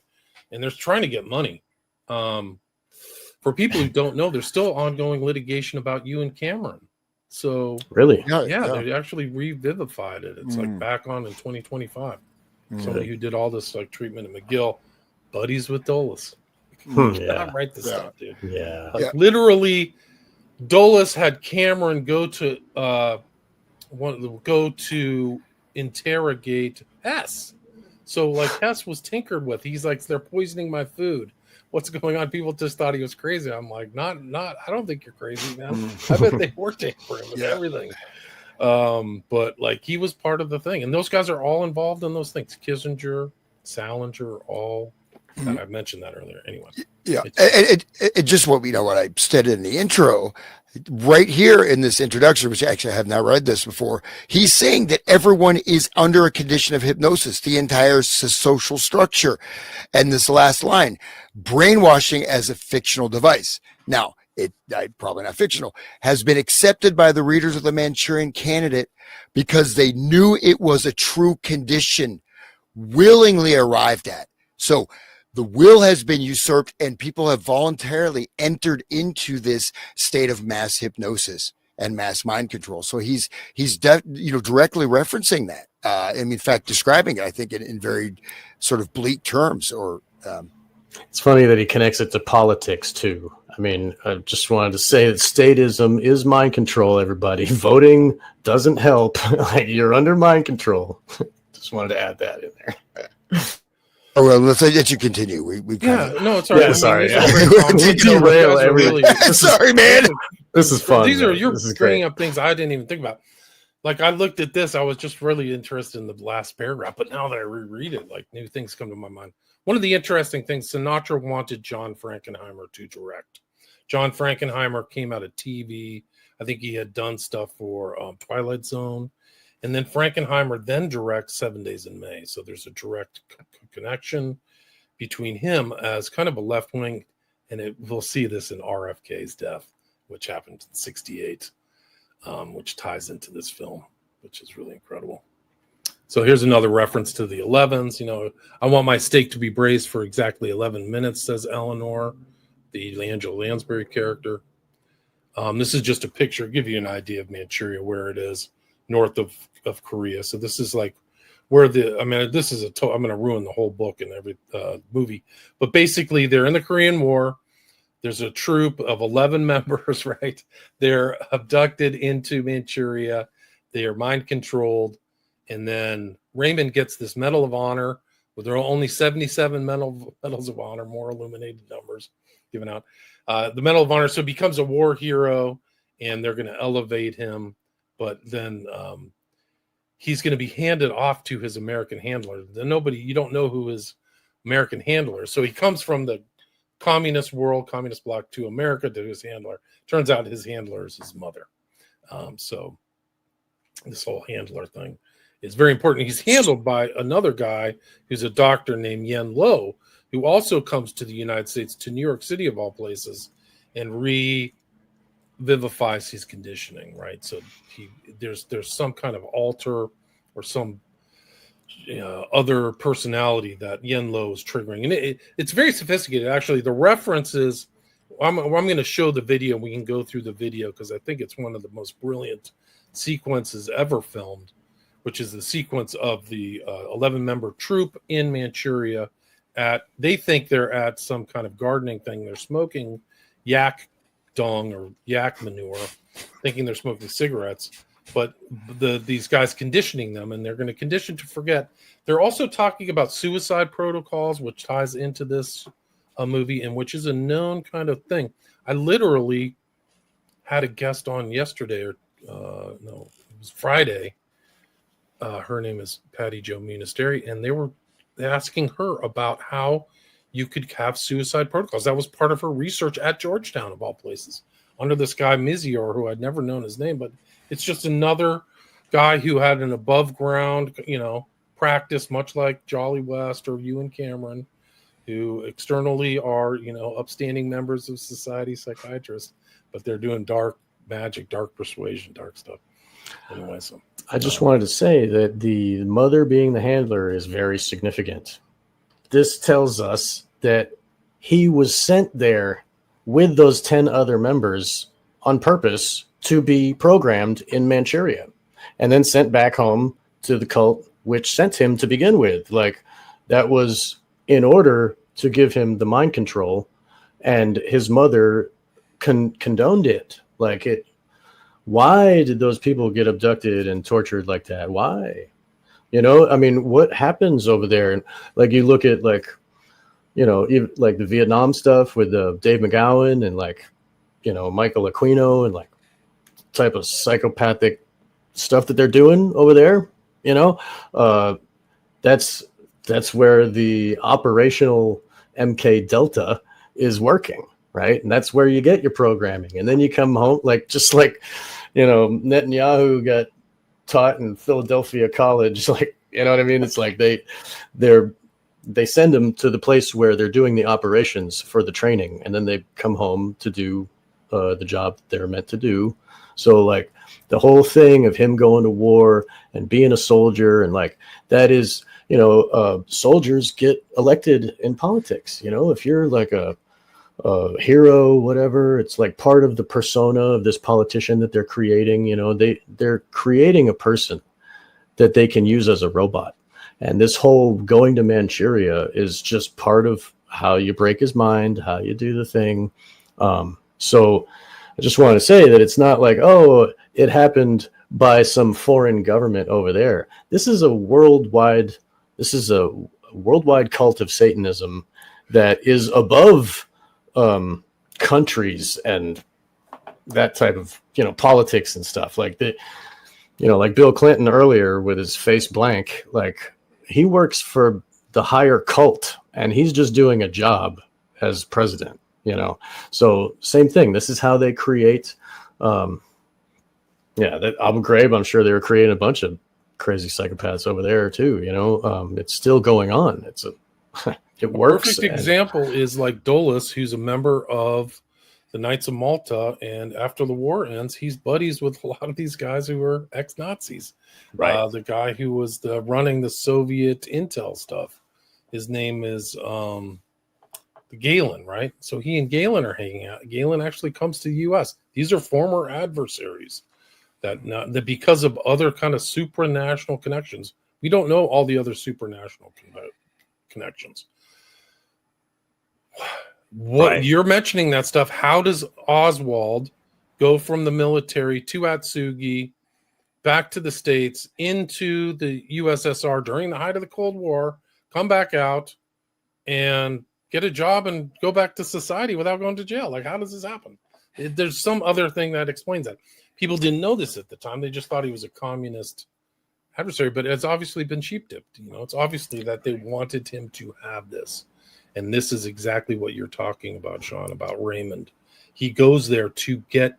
and they're trying to get money. For people who don't know, there's still ongoing litigation about Ewan Cameron. So really, they actually revivified it. It's like back on in 2025. Somebody who did all this like treatment at McGill, buddies with Dulles. Not write this stuff, dude. Yeah. Literally, Dulles had Cameron go to interrogate Hess. So like Hess was tinkered with. He's like, they're poisoning my food. What's going on? People just thought he was crazy. I'm like, not. I don't think you're crazy, man. I bet they were tampering with everything. But like he was part of the thing, and those guys are all involved in those things. Kissinger, Salinger, all. And I mentioned that earlier. Anyway, it just what I stated in the intro, right here in this introduction, which actually I have not read this before. He's saying that everyone is under a condition of hypnosis, the entire social structure, and this last line, brainwashing as a fictional device. Now, probably not fictional, has been accepted by the readers of the Manchurian Candidate because they knew it was a true condition, willingly arrived at. So the will has been usurped, and people have voluntarily entered into this state of mass hypnosis and mass mind control. So he's directly referencing that. In fact, describing it, I think, in very sort of bleak terms. Or it's funny that he connects it to politics too. I mean, I just wanted to say that statism is mind control. Everybody, voting doesn't help. Like, you're under mind control. Just wanted to add that in there. Oh, well, let's let you continue. We no, it's all right. Yeah, sorry. We derail everything. Sorry, man. This is fun. You're bringing up things I didn't even think about. Like, I looked at this, I was just really interested in the last paragraph, but now that I reread it, like, new things come to my mind. One of the interesting things, Sinatra wanted John Frankenheimer to direct. John Frankenheimer came out of TV. I think he had done stuff for Twilight Zone. And then Frankenheimer then directs 7 Days in May. So there's a direct connection between him as kind of a left wing, and we'll see this in RFK's death, which happened in 1968, which ties into this film, which is really incredible. So here's another reference to the 11s. I want my steak to be braised for exactly 11 minutes, says Eleanor, the Angela Lansbury character. This is just a picture, give you an idea of Manchuria, where it is north of Korea. So this is like where this is I'm going to ruin the whole book and every movie. But basically, they're in the Korean War. There's a troop of 11 members, right? They're abducted into Manchuria. They are mind controlled. And then Raymond gets this Medal of Honor, with there are only 77 medals of honor, more illuminated numbers given out. The Medal of Honor, so he becomes a war hero, and they're going to elevate him. But then he's going to be handed off to his American handler. You don't know who his American handler is. So he comes from the communist world, communist bloc, to America, to his handler. Turns out his handler is his mother. So this whole handler thing is very important. He's handled by another guy who's a doctor named Yen Lo, who also comes to the United States, to New York City of all places, and revivifies his conditioning, right? So there's some kind of alter or some other personality that Yen Lo is triggering. And it's very sophisticated. Actually, the references, I'm going to show the video. We can go through the video because I think it's one of the most brilliant sequences ever filmed, which is the sequence of the 11-member troop in Manchuria. They think they're at some kind of gardening thing. They're smoking yak dung or yak manure, thinking they're smoking cigarettes. But these guys conditioning them, and they're going to condition to forget. They're also talking about suicide protocols, which ties into this movie, and which is a known kind of thing. I literally had a guest on yesterday, it was Friday. Her name is Patty Jo Munisteri, and they were asking her about how you could have suicide protocols. That was part of her research at Georgetown, of all places, under this guy Mizior, who I'd never known his name, but it's just another guy who had an above ground, practice, much like Jolly West or you and Cameron, who externally are, upstanding members of society, psychiatrists, but they're doing dark magic, dark persuasion, dark stuff. Anyway, so I just wanted to say that the mother being the handler is very significant. This tells us that he was sent there with those 10 other members on purpose to be programmed in Manchuria and then sent back home to the cult which sent him to begin with. Like, that was in order to give him the mind control, and his mother condoned it. Why did those people get abducted and tortured like that? Why? What happens over there? And you look at even the Vietnam stuff with Dave McGowan and Michael Aquino and type of psychopathic stuff that they're doing over there. That's where the operational MK Delta is working, right? And that's where you get your programming. And then you come home Netanyahu got taught in Philadelphia College, It's they send them to the place where they're doing the operations for the training, and then they come home to do the job that they're meant to do. So like the whole thing of him going to war and being a soldier, and like that is, soldiers get elected in politics. If you're like a hero, whatever, it's like part of the persona of this politician that they're creating. They're creating a person that they can use as a robot. And this whole going to Manchuria is just part of how you break his mind, how you do the thing. So I just want to say that it's not like, oh, it happened by some foreign government over there. This is a worldwide cult of Satanism that is above countries and that type of, politics and stuff like that. Like Bill Clinton earlier with his face blank, like he works for the higher cult and he's just doing a job as president, So same thing. This is how they create. That Abu Ghraib, I'm sure they were creating a bunch of crazy psychopaths over there too. It's still going on. It works. Perfect example is like Dulles, who's a member of the Knights of Malta, and after the war ends, he's buddies with a lot of these guys who were ex-Nazis. Right. The guy who was running the Soviet intel stuff, his name is Galen, right? So he and Galen are hanging out. Galen actually comes to the U.S. These are former adversaries that because of other kind of supranational connections, we don't know all the other supranational connections. What you're mentioning that stuff, how does Oswald go from the military to Atsugi, back to the States, into the USSR during the height of the Cold War, come back out and get a job and go back to society without going to jail? Like, how does this happen? There's some other thing that explains that. People didn't know this at the time. They just thought he was a communist adversary, but it's obviously been sheep-dipped. It's obviously that they wanted him to have this. And this is exactly what you're talking about, Sean, about Raymond. He goes there to get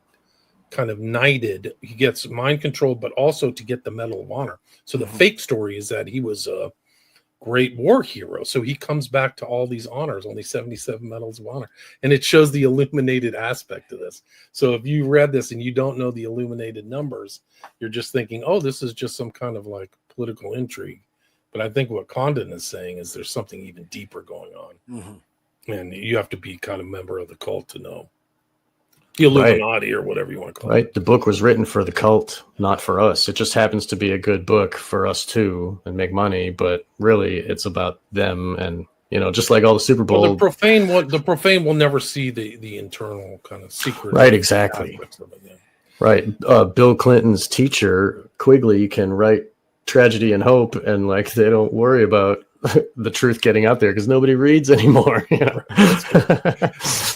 kind of knighted. He gets mind controlled, but also to get the Medal of Honor. So the fake story is that he was a great war hero. So he comes back to all these honors, only 77 Medals of Honor. And it shows the illuminated aspect of this. So if you read this and you don't know the illuminated numbers, you're just thinking, oh, this is just some kind of like political intrigue. But I think what Condon is saying is there's something even deeper going on. Mm-hmm. And you have to be kind of member of the cult to know. The Illuminati or whatever you want to call it. Right. The book was written for the cult, not for us. It just happens to be a good book for us too and make money. But really, it's about them. And, just like all the Super Bowl. Well, the profane will never see the internal kind of secret. Right, exactly. Right. Bill Clinton's teacher, Quigley, can write tragedy and hope, and like they don't worry about the truth getting out there because nobody reads anymore.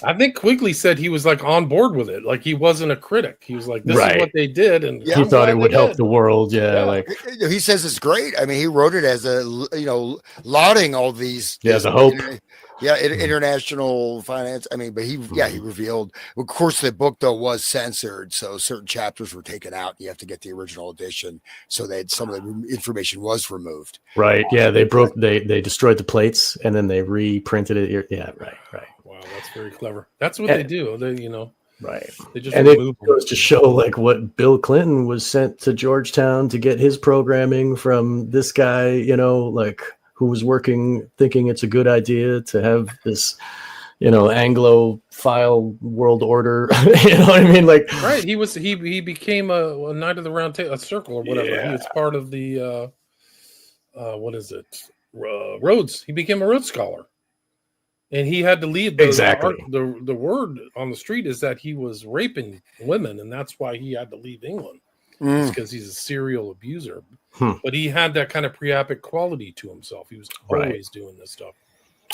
I think Quigley said he was like on board with it. Like he wasn't a critic. He was like, this is what they did. And he thought it would help the world. Like he says it's great. I mean, he wrote it as a, lauding all these. As a hope. International finance. I mean, but he revealed, of course, the book though was censored. So certain chapters were taken out. You have to get the original edition. So that some of the information was removed. Right. Yeah. They destroyed the plates and then they reprinted it. Yeah. Right. Wow. That's very clever. That's what they do. Right. They just and it goes to show like what Bill Clinton was sent to Georgetown to get his programming from this guy, like who was thinking it's a good idea to have this, Anglophile world order. You know what I mean? Like, right. He became a Knight of the Round Table, a circle or whatever. Yeah. He was part of the, Rhodes. He became a Rhodes Scholar. And he had to leave. The word on the street is that he was raping women, and that's why he had to leave England. Because he's a serial abuser. But he had that kind of priapic quality to himself. He was always doing this stuff.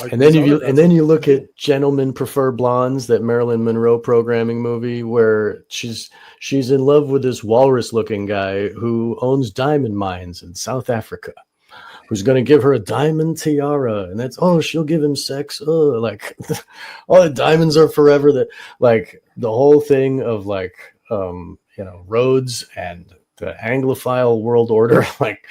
Like and then you look at Gentlemen Prefer Blondes, that Marilyn Monroe programming movie where she's in love with this walrus-looking guy who owns diamond mines in South Africa, who's going to give her a diamond tiara, and that's she'll give him sex. Like all the diamonds are forever. That like the whole thing of like Rhodes and the Anglophile world order, like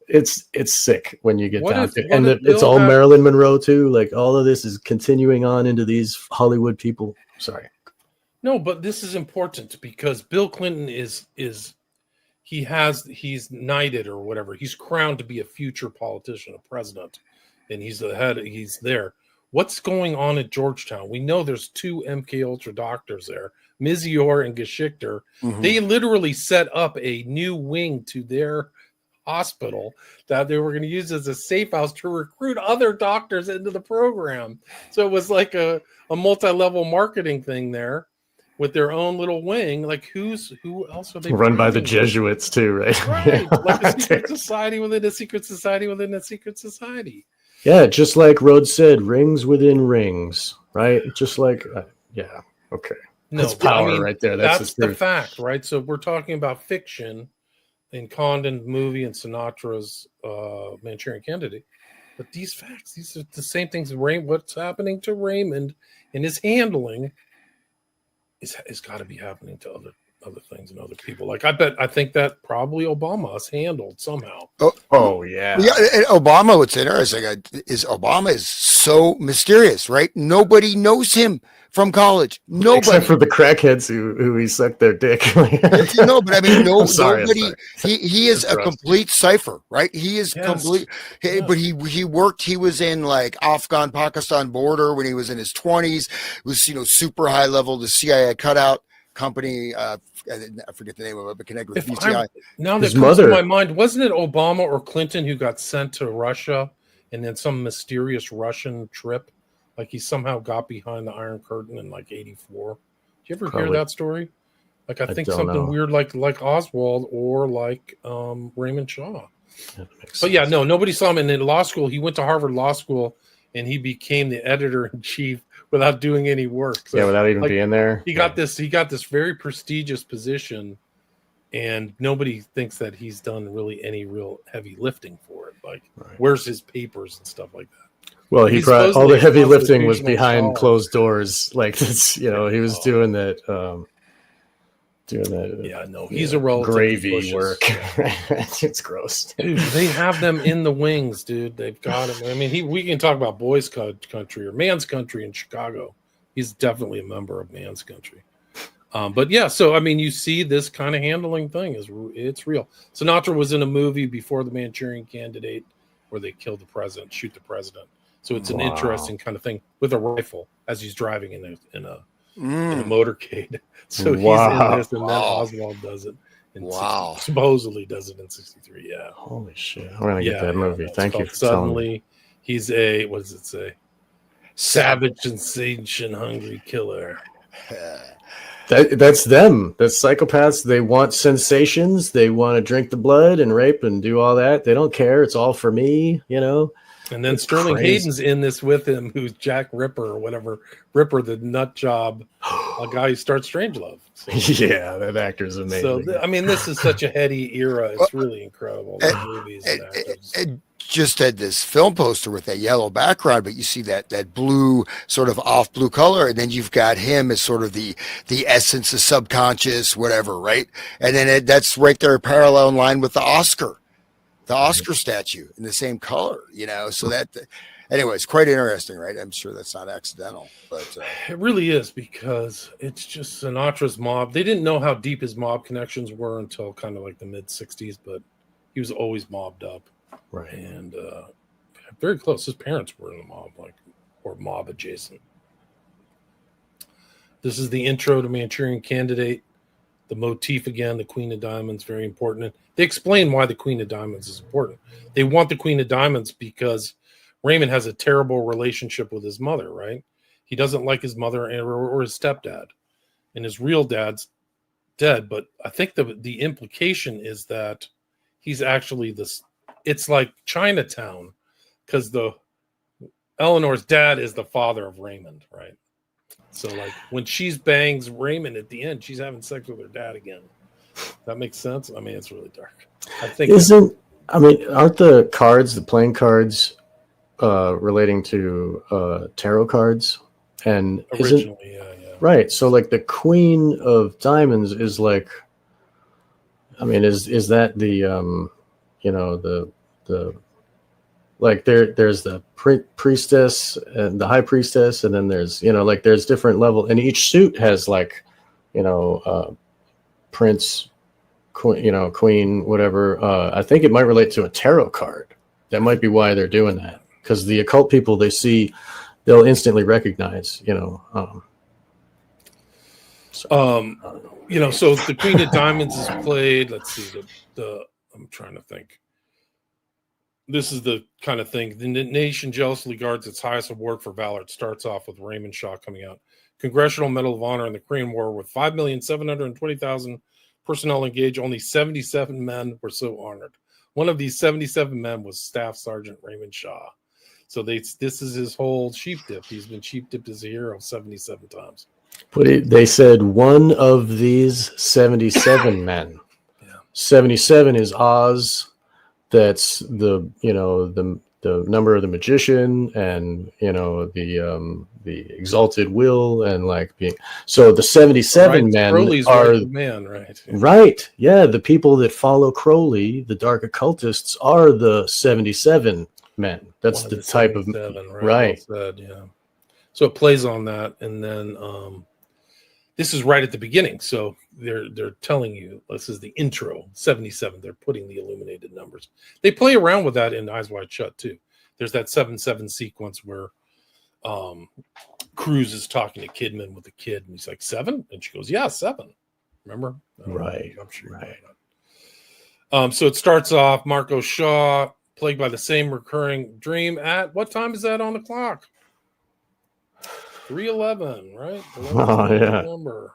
it's sick when you get down to it. And it's all Marilyn Monroe too. Like all of this is continuing on into these Hollywood people. Sorry. No, but this is important because Bill Clinton he's knighted or whatever. He's crowned to be a future politician, a president, and he's the head. He's there. What's going on at Georgetown? We know there's 2 MK Ultra doctors there, Mizior and Geschichter. Mhm. They literally set up a new wing to their hospital that they were going to use as a safe house to recruit other doctors into the program. So it was like a multi-level marketing thing there with their own little wing. Like who else are they Run by the with? Jesuits too, right? Right. Like a secret society within a secret society within a secret society. Yeah, just like Rhodes said, rings within rings, right? Just like, yeah, okay. No, that's power right there. That's the fact, right? So we're talking about fiction in Condon's movie and Sinatra's Manchurian Candidate. But these facts, these are the same things. What's happening to Raymond and his handling is got to be happening to other things and other people. Like I think that probably Obama has handled somehow. Oh yeah. Yeah, and Obama, what's interesting is Obama is so mysterious, right? Nobody knows him from college. Nobody. Except for the crackheads who he sucked their dick. No, but I mean, sorry, nobody. He is a complete cipher, right? He is complete. Yes. But he worked. He was in like Afghan Pakistan border when he was in his 20s. It was super high level. The CIA cutout company. I forget the name of it, but connected with BCI. Now that comes to my mind, wasn't it Obama or Clinton who got sent to Russia and then some mysterious Russian trip? Like he somehow got behind the Iron Curtain in like 84. Did you ever hear that story? Like I think something weird like Oswald or like Raymond Shaw. But yeah, no, nobody saw him. And in law school, he went to Harvard Law School and he became the editor-in-chief without doing any work. So, without even being there. He got this very prestigious position, and nobody thinks that he's done really any real heavy lifting for it. Like, where's his papers and stuff like that? Well, he probably all the heavy lifting was behind closed doors. Like this, he was doing that. Yeah, no, he's a relative gravy work. It's gross, dude. They have them in the wings, dude. They've got him. I mean, we can talk about boys' country or man's country in Chicago. He's definitely a member of man's country. But yeah, so I mean, you see this kind of handling thing it's real. Sinatra was in a movie before the Manchurian Candidate where they killed the president, shoot the president. So it's an interesting kind of thing with a rifle as he's driving in a motorcade. So he's in this, and then Oswald does it. Supposedly does it in 63. Yeah. Holy shit! I'm gonna get that movie. Thank you. Suddenly, he's a what does it say? Savage, sensation, hungry killer. That's them. That's psychopaths. They want sensations. They want to drink the blood and rape and do all that. They don't care. It's all for me. And then Sterling Hayden's in this with him, who's Jack Ripper or whatever. Ripper, the nut job, a guy who starts Strangelove. So, yeah, that actor's amazing. So, I mean, this is such a heady era. It's really incredible. It just had this film poster with that yellow background, but you see that blue, sort of off blue color, and then you've got him as sort of the essence of subconscious, whatever, right? And then that's right there, parallel in line with the Oscar statue in the same color, so that, anyway, it's quite interesting, right? I'm sure that's not accidental, but it really is, because it's just Sinatra's mob. They didn't know how deep his mob connections were until kind of like the mid 60s, but he was always mobbed up. Right. And very close. His parents were in the mob, or mob adjacent. This is the intro to Manchurian Candidate. The motif again, the Queen of Diamonds, very important. And they explain why the Queen of Diamonds is important. They want the Queen of Diamonds because Raymond has a terrible relationship with his mother, right? He doesn't like his mother or his stepdad. And his real dad's dead. But I think the implication is that he's actually it's like Chinatown, because Eleanor's dad is the father of Raymond, right? So, like, when she bangs Raymond at the end, she's having sex with her dad again. That makes sense? I mean, it's really dark. I think aren't the playing cards relating to tarot cards? And originally, yeah. Right. So, like, the Queen of Diamonds is like, I mean, is that the like there's the priestess and the high priestess, and then there's there's different level, and each suit has like Prince, Queen, whatever. I think it might relate to a tarot card. That might be why they're doing that, because the occult people they'll instantly recognize. So the Queen of Diamonds is played. Let's see, I'm trying to think. This is the kind of thing. The nation jealously guards its highest award for valor. It starts off with Raymond Shaw coming out. Congressional Medal of Honor in the Korean War with 5,720,000 personnel engaged. Only 77 men were so honored. One of these 77 men was Staff Sergeant Raymond Shaw. So this is his whole sheep dip. He's been sheep dipped as a hero 77 times. But they said one of these 77 men. Yeah. 77 is Oz. That's the number of the magician, and the exalted will, and like being. So the 77 men Crowley's are the man, right? Right. Yeah, the people that follow Crowley, the dark occultists, are the 77 men. That's the type of right. Well said, yeah. So it plays on that, and then this is right at the beginning. So they're telling you this is the intro 77. They're putting the illuminated numbers. They play around with that in Eyes Wide Shut too. There's that 7/7 sequence where Cruz is talking to Kidman with the kid, and he's like 7, and she goes, "Yeah, 7." Remember? Right. I'm sure. Right. So it starts off Marco Shaw plagued by the same recurring dream at what time is that on the clock? 3:11, right? Oh, yeah. Number.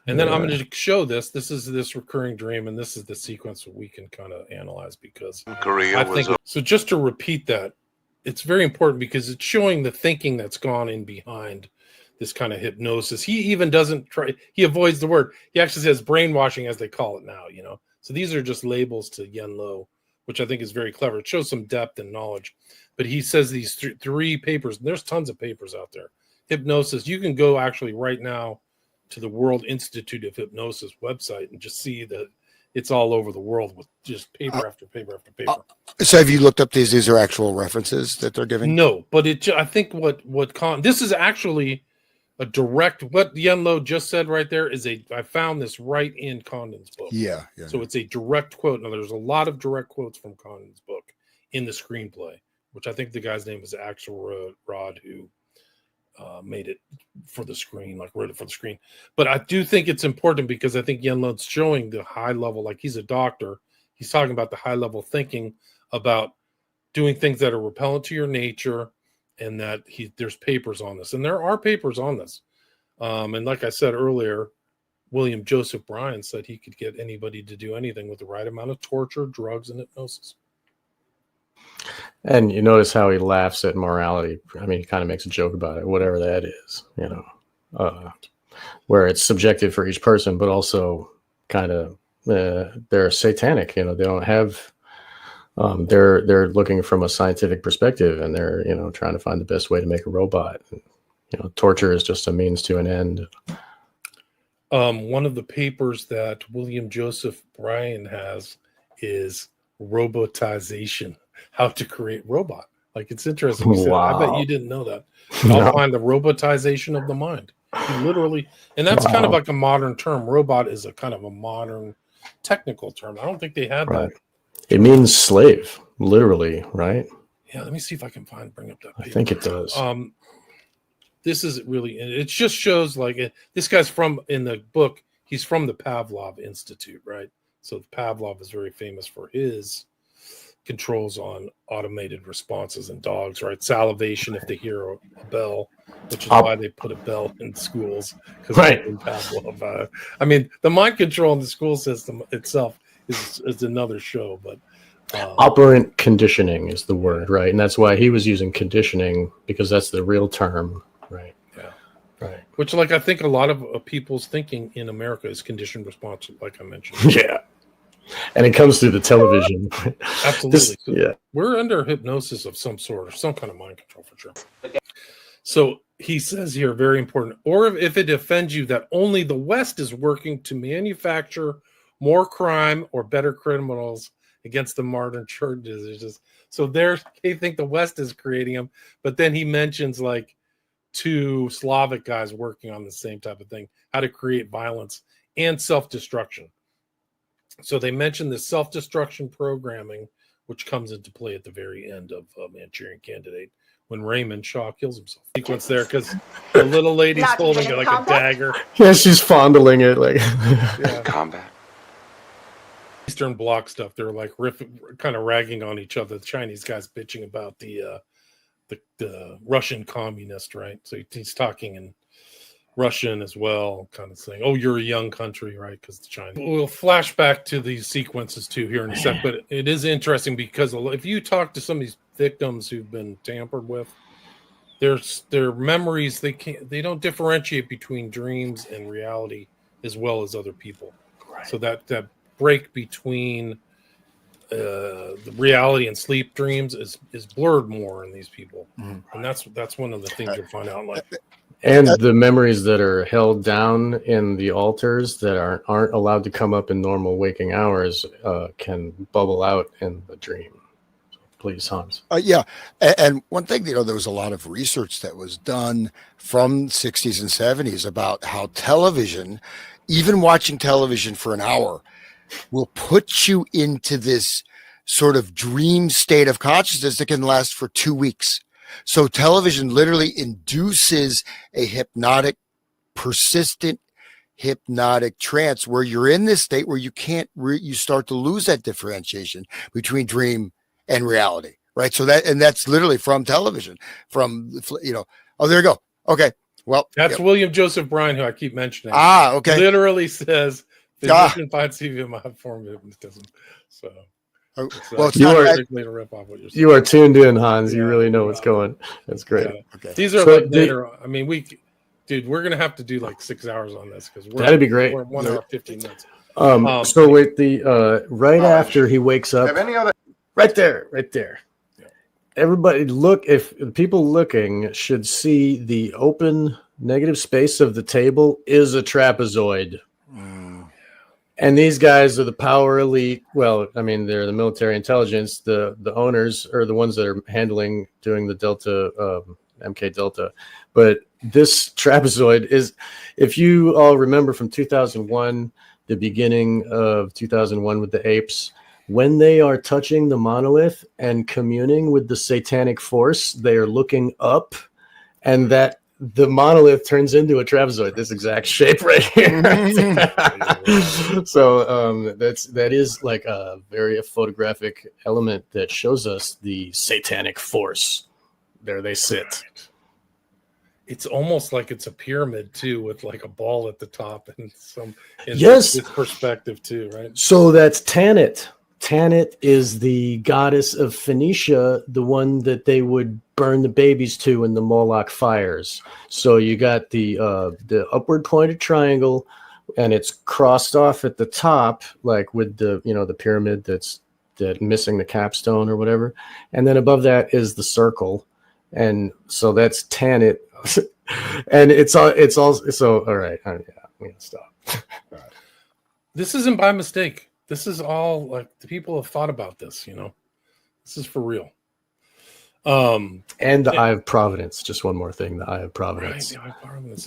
And then I'm going to show this. This is this recurring dream, and this is the sequence that we can kind of analyze because so. Just to repeat that, it's very important because it's showing the thinking that's gone in behind this kind of hypnosis. He even doesn't try. He avoids the word. He actually says brainwashing, as they call it now. So these are just labels to Yen Lo, which I think is very clever. It shows some depth and knowledge. But he says these three papers, and there's tons of papers out there. Hypnosis. You can go actually right now to the World Institute of Hypnosis website and just see that it's all over the world with just paper after paper after paper. So have you looked up these are actual references that they're giving? No, but I think this is actually a direct, what Yen Lo just said right there is I found this right in Condon's book. Yeah. So it's a direct quote. Now there's a lot of direct quotes from Condon's book in the screenplay, which I think the guy's name is Axel Rod, who made it for the screen, like wrote it for the screen. But I do think it's important because I think Yen Lo's showing the high level, like he's a doctor. He's talking about the high level thinking about doing things that are repellent to your nature, and that there's papers on this. And there are papers on this. And like I said earlier, William Joseph Bryan said he could get anybody to do anything with the right amount of torture, drugs, and hypnosis. And you notice how he laughs at morality. I mean, he kind of makes a joke about it, whatever that is, where it's subjective for each person, but also kind of they're satanic. They don't have. They're looking from a scientific perspective, and they're trying to find the best way to make a robot. Torture is just a means to an end. One of the papers that William Joseph Bryan has is robotization. How to create robot. Like, it's interesting. Wow. I bet you didn't know that. I'll find the robotization of the mind. He literally, and that's kind of like a modern term. Robot is a kind of a modern technical term. I don't think they had that. It means slave, literally, right? Yeah, let me see if I can bring up that paper. I think it does. This is really, it just shows like this guy's in the book, he's from the Pavlov Institute, right? So Pavlov is very famous for his controls on automated responses in dogs, right? Salivation if they hear a bell, which is why they put a bell in schools. Right. In Pavlov, I mean, the mind control in the school system itself is another show, but operant conditioning is the word, right? And that's why he was using conditioning, because that's the real term, right? Yeah, right. Which, like, I think a lot of people's thinking in America is conditioned response, like I mentioned. Yeah. And it comes through the television. Absolutely. We're under hypnosis of some sort, or some kind of mind control for sure. So he says here, very important, or if it offends you that only the West is working to manufacture more crime or better criminals against the modern churches. So they think the West is creating them, but then he mentions like two Slavic guys working on the same type of thing, how to create violence and self-destruction. So they mentioned the self-destruction programming, which comes into play at the very end of Manchurian Candidate when Raymond Shaw kills himself. Sequence there because the little lady's holding it like a dagger. Yeah, she's fondling it like combat. Eastern Bloc stuff. They're like kind of ragging on each other. The Chinese guys bitching about the Russian communist, right? So he's talking in Russian as well, kind of saying, "Oh, you're a young country, right?" Because the Chinese. We'll flash back to these sequences too here in a sec, but it is interesting because if you talk to some of these victims who've been tampered with, their memories they don't differentiate between dreams and reality as well as other people. Right. So that break between the reality and sleep dreams is blurred more in these people, and that's one of the things you'll find out. Like, and the memories that are held down in the altars that aren't allowed to come up in normal waking hours can bubble out in the dream. So please, Hans. Yeah, and one thing, there was a lot of research that was done from 60s and 70s about how television, even watching television for an hour, will put you into this sort of dream state of consciousness that can last for 2 weeks. So television literally induces a persistent hypnotic trance where you're in this state where you can't, you start to lose that differentiation between dream and reality, right? So that's literally from television, oh, there you go. Okay. Well, that's William Joseph Bryan, who I keep mentioning. Okay. Literally says, physician finds CVMI form hypnotism. So, you are tuned in, Hans. You really know what's going. That's great. Yeah. Okay. These are later. I mean, we're gonna have to do like 6 hours on this because that'd be great. We're 1 hour 15 minutes. So wait, after he wakes up, Have any other right there. Yeah. Everybody look. If the people looking should see the open negative space of the table is a trapezoid. And these guys are the power elite. Well, I mean, they're the military intelligence. The owners are the ones that are doing the Delta, MK Delta. But this trapezoid is, if you all remember from 2001, the beginning of 2001 with the apes, when they are touching the monolith and communing with the satanic force, they are looking up, and that the monolith turns into a trapezoid, this exact shape right here. So that is like a very photographic element that shows us the satanic force. There they sit. It's almost like it's a pyramid too, with like a ball at the top and this perspective too, right? So that's Tanit. Tanit is the goddess of Phoenicia, the one that they would burn the babies to in the Moloch fires. So you got the upward pointed triangle, and it's crossed off at the top, like with the pyramid that's missing the capstone or whatever, and then above that is the circle, and so that's Tanit, and it's all so all right. I'm gonna stop. This isn't by mistake. This is all like the people have thought about this, this is for real. And the Eye of Providence. Just one more thing. The Eye of Providence. Right, the Eye of Providence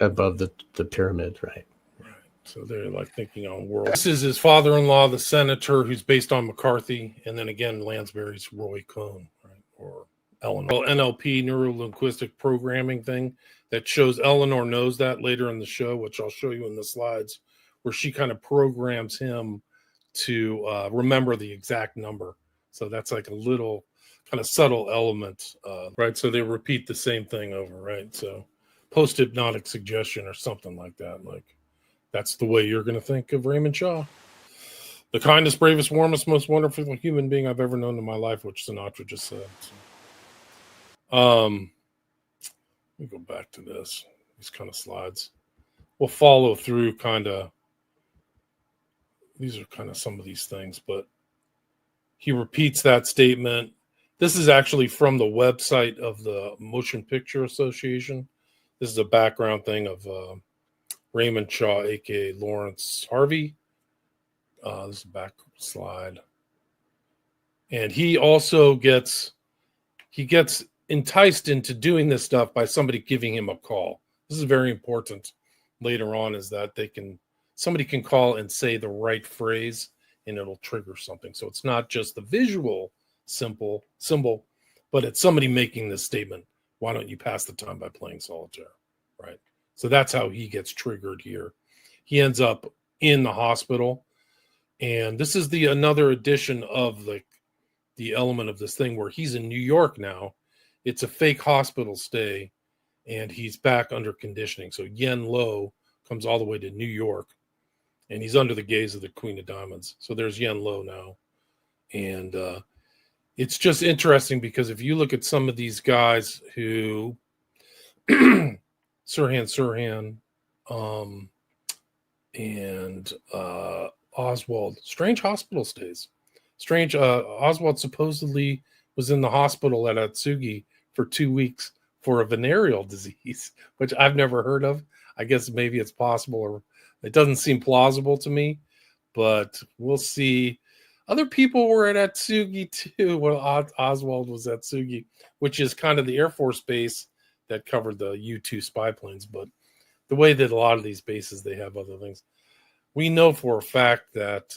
above the pyramid, right? Right. So they're like thinking on world. This is his father-in-law, the senator, who's based on McCarthy. And then again, Lansbury's Roy Cohn, right? Or Eleanor. NLP, neuro-linguistic programming thing that shows Eleanor knows that later in the show, which I'll show you in the slides, where she kind of programs him to remember the exact number. So that's like a little kind of subtle element, right? So they repeat the same thing over, right? So post-hypnotic suggestion or something like that. Like that's the way you're going to think of Raymond Shaw. The kindest, bravest, warmest, most wonderful human being I've ever known in my life, which Sinatra just said. So, let me go back to these kind of slides. We'll follow through these are kind of some of these things, but he repeats that statement. This is actually from the website of the Motion Picture Association. This is a background thing of Raymond Shaw, aka Lawrence Harvey. This is a back slide. And he also gets enticed into doing this stuff by somebody giving him a call. This is very important later on, is that somebody can call and say the right phrase and it'll trigger something. So it's not just the visual symbol, but it's somebody making this statement. Why don't you pass the time by playing solitaire? Right. So that's how he gets triggered here. He ends up in the hospital. And this is another edition of the element of this thing where he's in New York now. It's a fake hospital stay, and he's back under conditioning. So Yen Lo comes all the way to New York, and he's under the gaze of the Queen of Diamonds. So there's Yen Lo now. And it's just interesting because if you look at some of these guys who Sirhan, and Oswald, strange hospital stays. Oswald supposedly was in the hospital at Atsugi for 2 weeks for a venereal disease, which I've never heard of. I guess maybe it's possible, or it doesn't seem plausible to me, but we'll see. Other people were at Atsugi too. Well, Oswald was at Atsugi, which is kind of the Air Force base that covered the U-2 spy planes. But the way that a lot of these bases, they have other things. We know for a fact that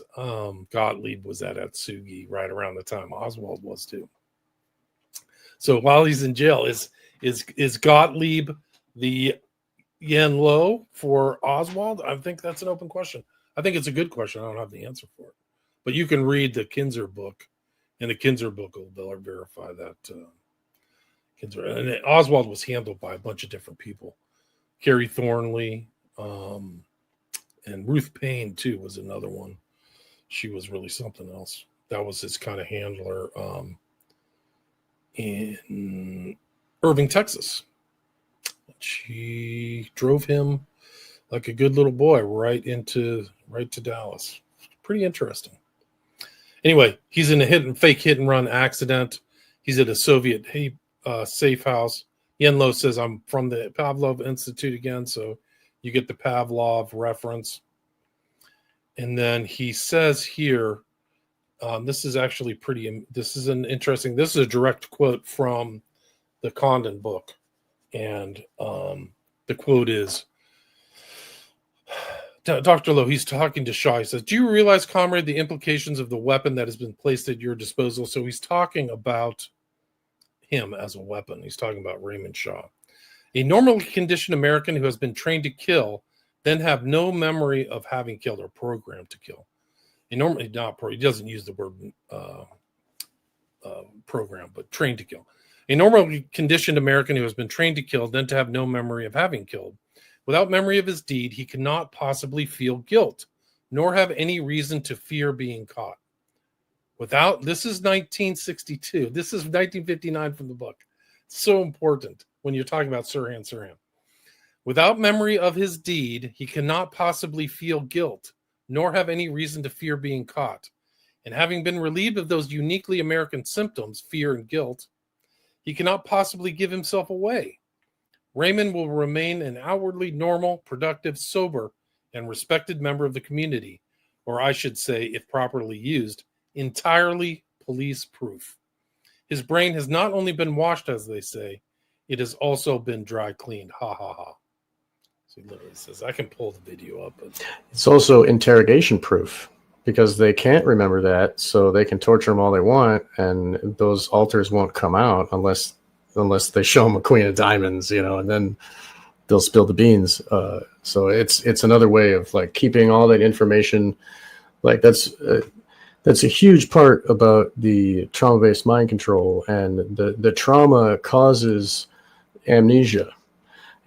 Gottlieb was at Atsugi right around the time Oswald was too. So while he's in jail, is Gottlieb the Yen Lo for Oswald? I think that's an open question. I think it's a good question. I don't have the answer for it. But you can read the Kinzer book, and the Kinzer book will verify that. Kinzer. And Oswald was handled by a bunch of different people. Carrie Thornley, and Ruth Payne, too, was another one. She was really something else. That was his kind of handler in Irving, Texas. She drove him like a good little boy right to Dallas. Pretty interesting. Anyway, he's in a fake hit and run accident. He's at a Soviet safe house. Yen Lo says, I'm from the Pavlov Institute again, so you get the Pavlov reference. And then he says here, this is actually this is a direct quote from the Condon book. And the quote is, Dr. Lo, he's talking to Shaw. He says, do you realize, comrade, the implications of the weapon that has been placed at your disposal? So he's talking about him as a weapon. He's talking about Raymond Shaw. A normally conditioned American who has been trained to kill, then have no memory of having killed or programmed to kill. He doesn't use the word program, but trained to kill. A normally conditioned American who has been trained to kill, then to have no memory of having killed. Without memory of his deed, he cannot possibly feel guilt, nor have any reason to fear being caught. This is 1962. This is 1959 from the book. It's so important when you're talking about Sirhan. Without memory of his deed, he cannot possibly feel guilt, nor have any reason to fear being caught. And having been relieved of those uniquely American symptoms, fear and guilt, he cannot possibly give himself away. Raymond will remain an outwardly normal, productive, sober, and respected member of the community, or I should say, if properly used, entirely police-proof. His brain has not only been washed, as they say, it has also been dry cleaned. Ha ha ha. So he literally says, I can pull the video up. But it's also interrogation proof because they can't remember that, so they can torture him all they want, and those alters won't come out unless they show him a Queen of Diamonds, and then they'll spill the beans. So it's another way of like keeping all that information. Like that's a huge part about the trauma-based mind control, and the trauma causes amnesia.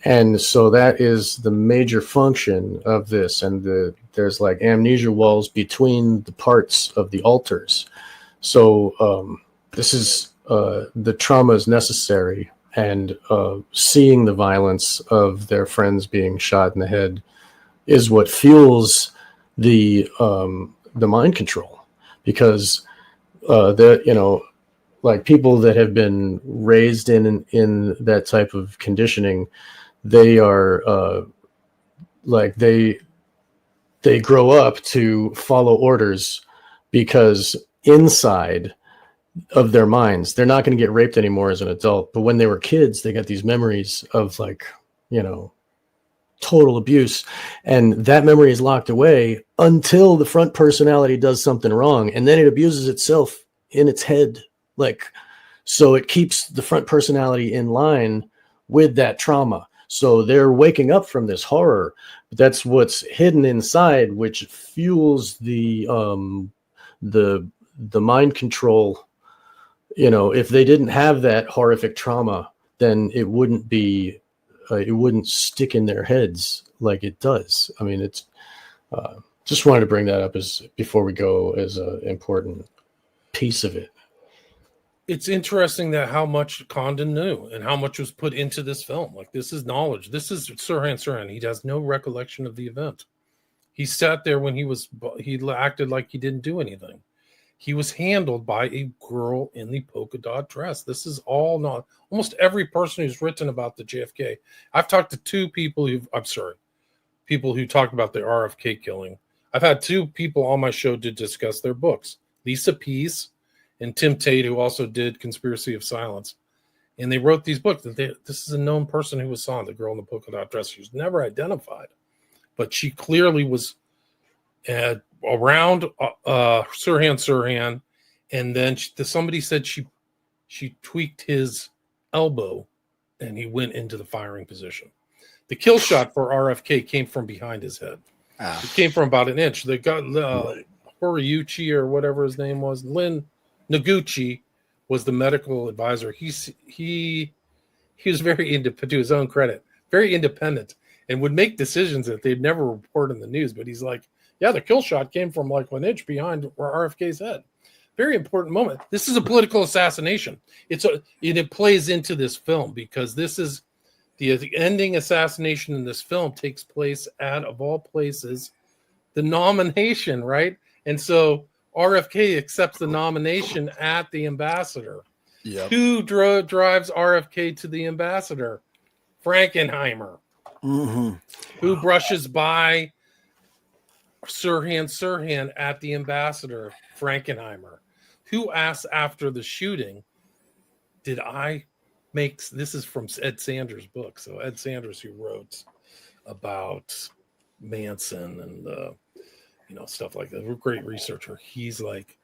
And so that is the major function of this. And there's like amnesia walls between the parts of the alters. So this is the trauma is necessary, and seeing the violence of their friends being shot in the head is what fuels the mind control. Because like people that have been raised in that type of conditioning, they are they grow up to follow orders because inside of their minds. They're not going to get raped anymore as an adult. But when they were kids, they got these memories of like, total abuse. And that memory is locked away until the front personality does something wrong. And then it abuses itself in its head. Like, so it keeps the front personality in line with that trauma. So they're waking up from this horror, but that's what's hidden inside, which fuels the mind control. If they didn't have that horrific trauma, then it wouldn't stick in their heads like it does. I mean, it's just wanted to bring that up before we go as an important piece of it. It's interesting that how much Condon knew and how much was put into this film. Like, this is knowledge. This is Sirhan. He has no recollection of the event. He sat there when he acted like he didn't do anything. He was handled by a girl in the polka dot dress. This is all not almost every person who's written about the JFK. I've talked to two people people who talked about the RFK killing. I've had two people on my show to discuss their books, Lisa Pease and Tim Tate, who also did Conspiracy of Silence. And they wrote these books. This is a known person who was saw, the girl in the polka dot dress. She was never identified, but she clearly was around Sirhan, and then somebody said she tweaked his elbow, and he went into the firing position. The kill shot for RFK came from behind his head. It came from about an inch. They got Horiyuchi or whatever his name was, Lynn Noguchi was the medical advisor. He was very independent, to his own credit, very independent, and would make decisions that they'd never report in the news. But he's like, yeah, the kill shot came from like an inch behind where RFK's head. Very important moment. This is a political assassination. It plays into this film because this is the ending assassination in this film takes place at, of all places, the nomination, right? And so RFK accepts the nomination at the Ambassador. Yep. Who drives RFK to the Ambassador? Frankenheimer. Mm-hmm. Who brushes by Sirhan at the Ambassador? Frankenheimer. Who asks after the shooting, did I make... This is from Ed Sanders' book. So Ed Sanders, who wrote about Manson and stuff like that. We're a great researcher. He's like,